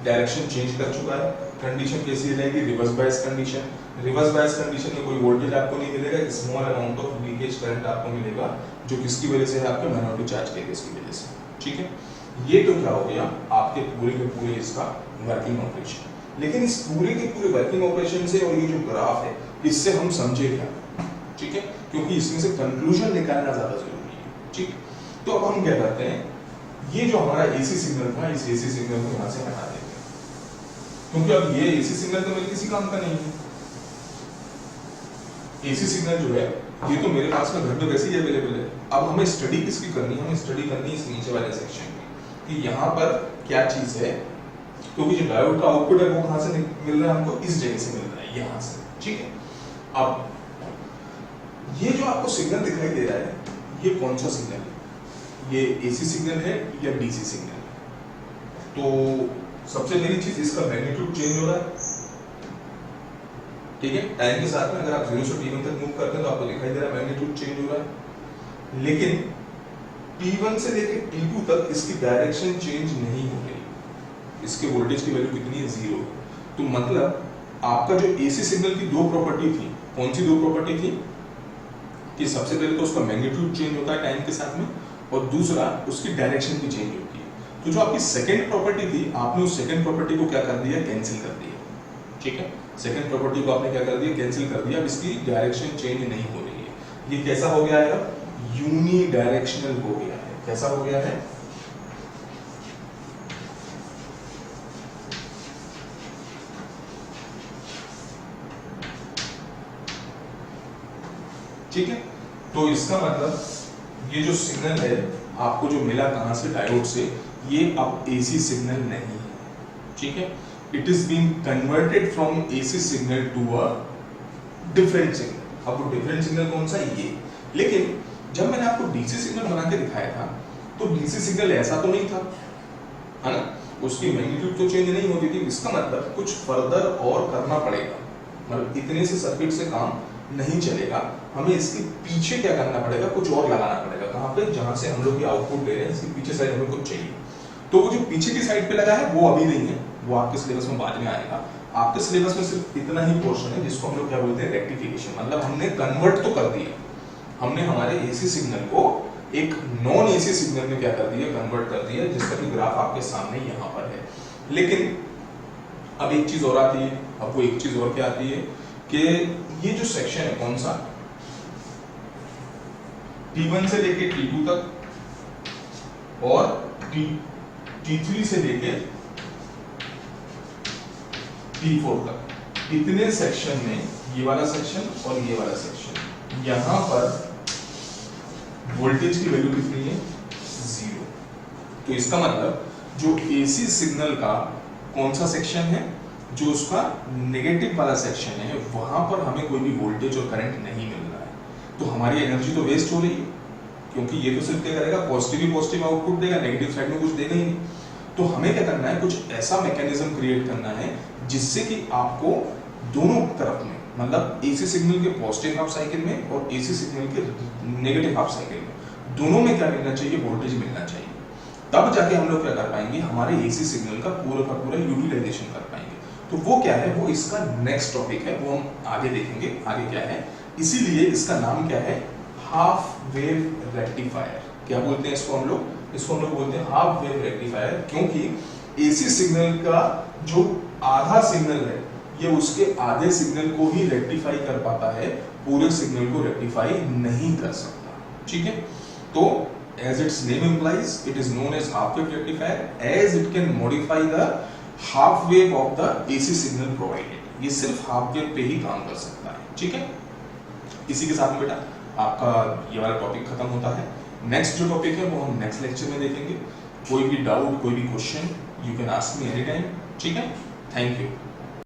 डायरेक्शन चेंज कर चुका है। कंडीशन कैसी रहेगी, reverse bias condition. Reverse bias condition में कोई वोल्टेज आपको नहीं मिलेगा, small amount of leakage current आपको मिलेगा, जो किसकी वजह से है, आपके माइनॉरिटी चार्ज कैरियर्स की वजह से। ठीक है, ये तो क्या हो गया आपके पूरे के पूरे इसका वर्किंग ऑपरेशन। लेकिन इस पूरे के पूरे वर्किंग ऑपरेशन से और ये जो ग्राफ है इससे हम समझे क्या, ठीक है, क्योंकि इसमें से कंक्लूजन निकालना ज्यादा जरूरी है। ठीक, तो अब हम क्या करते हैं, ये जो हमारा एसी सिग्नल था, इस एसी सिग्नल को यहाँ से हटा देते हैं, क्योंकि अब ये एसी सिग्नल तो मेरे किसी काम का नहीं है। एसी सिग्नल जो है ये तो मेरे पास में घर में वैसे ही अवेलेबल है। अब हमें स्टडी किसकी करनी है? हमें स्टडी करनी है इस नीचे वाले सेक्शन की कि यहाँ पर क्या चीज है, क्योंकि जो डायोड का आउटपुट है वो कहाँ से मिल रहा है हमको? इस जगह से मिल रहा है, यहाँ से। ठीक है, अब ये जो आपको सिग्नल दिखाई दे रहा है ये कौन सा सिग्नल है? ये एसी सिग्नल है या डीसी सिग्नल है? तो सबसे पहली चीज इसका मैग्नीट्यूड चेंज हो रहा है। ठीक है, टाइम के साथ में अगर आप 0 से t1 तक मूव करते हैं तो आपको दिखाई दे रहा है मैग्नीट्यूड चेंज हो रहा है। लेकिन t1 से लेकर t2 तक इसकी डायरेक्शन चेंज नहीं हो रही, इसके वोल्टेज की वैल्यू कितनी है? 0। तो मतलब आपका जो एसी सिग्नल की दो प्रॉपर्टी थी, कौन सी दो प्रॉपर्टी थी? कि सबसे पहले तो उसका मैग्नीट्यूड चेंज होता है टाइम के साथ में, और दूसरा उसकी डायरेक्शन भी चेंज होती है। तो जो आपकी सेकंड प्रॉपर्टी थी, आपने उस सेकंड प्रॉपर्टी को क्या कर दिया? कैंसिल कर दिया। ठीक है, सेकंड प्रॉपर्टी को आपने क्या कर दिया? कैंसिल कर दिया। अब इसकी डायरेक्शन चेंज नहीं हो रही है। ये कैसा हो गया है? यूनी डायरेक्शनल हो गया है। कैसा हो गया है? ठीक है, तो इसका मतलब ये जो सिग्नल है आपको जो मिला कहां से? डायोड से। ये अब एसी सिग्नल नहीं है। ठीक है, it is being converted from AC signal to a different signal. अब वो डिफरेंट सिग्नल कौन सा है? ये। लेकिन जब मैंने आपको डीसी सिग्नल बना के दिखाया था तो डीसी सिग्नल ऐसा तो नहीं था, है ना? उसकी मैग्नीट्यूड तो चेंज नहीं होती थी। इसका मतलब कुछ फर्दर और करना पड़ेगा, मतलब इतने से सर्किट से काम नहीं चलेगा। हमें इसके पीछे क्या करना पड़ेगा? कुछ और लगाना पड़ेगा। कहाँ पे? जहां से हम लोग ये आउटपुट ले रहे हैं, इसके पीछे साइड हमें कुछ चाहिए। तो वो जो पीछे की साइड पे लगा है वो अभी नहीं है, वो आपके सिलेबस में बाद में आएगा। आपके सिलेबस में सिर्फ इतना ही पोर्शन है जिसको हम लोग क्या बोलते हैं? रेक्टिफिकेशन। मतलब हमने कन्वर्ट तो कर दिया, हमने हमारे एसी सिग्नल को एक नॉन एसी सिग्नल में क्या कर दिया? कन्वर्ट कर दिया, जिसका कि ग्राफ आपके सामने यहाँ पर है। लेकिन अब एक चीज और आती है। अब वो एक चीज और क्या आती है कि ये जो सेक्शन है कौन सा? T1 से लेके T2 तक और T3 से लेके T4 तक, इतने सेक्शन में ये वाला सेक्शन और ये वाला सेक्शन, यहां पर वोल्टेज की वैल्यू कितनी है? 0। तो इसका मतलब जो एसी सिग्नल का कौन सा सेक्शन है? जो उसका नेगेटिव वाला सेक्शन है, वहां पर हमें कोई भी वोल्टेज और करंट नहीं मिल रहा है। तो हमारी एनर्जी तो वेस्ट हो रही है, क्योंकि ये तो सिर्फ क्या करेगा? पॉजिटिव ही पॉजिटिव आउटपुट देगा, नेगेटिव साइड में कुछ देगा ही नहीं। तो हमें क्या करना है? कुछ ऐसा मैकेनिज्म क्रिएट करना है जिससे कि आपको दोनों तरफ में, मतलब एसी सिग्नल के पॉजिटिव हाफ साइकिल में और एसी सिग्नल के नेगेटिव हाफ साइकिल में, दोनों में क्या मिलना चाहिए? वोल्टेज मिलना चाहिए। तब जाके हम लोग क्या कर पाएंगे? हमारे एसी सिग्नल का पूरा यूटिलाइजेशन कर पाएंगे। तो वो क्या है? वो इसका नेक्स्ट टॉपिक है, वो हम आगे देखेंगे आगे क्या है। इसीलिए इसका नाम क्या है? Half wave rectifier. क्या बोलते हैं इसको हम लोग? इसको हम लोग बोलते हैं हाफ वेव रेक्टिफायर, क्योंकि एसी सिग्नल का जो आधा सिग्नल है ये उसके आधे सिग्नल को ही रेक्टिफाई कर पाता है, पूरे सिग्नल को रेक्टिफाई नहीं कर सकता। ठीक है, तो as its name implies, it is known as half wave rectifier, as it can modify the half wave of the AC signal provided. ये सिर्फ हाफ वेव पे ही काम कर सकता है। ठीक है, इसी के साथ में बेटा आपका ये वाला टॉपिक खत्म होता है। नेक्स्ट जो टॉपिक है वो हम नेक्स्ट लेक्चर में देखेंगे। कोई भी डाउट, कोई भी question, you can ask me any time. ठीक है, थैंक यू।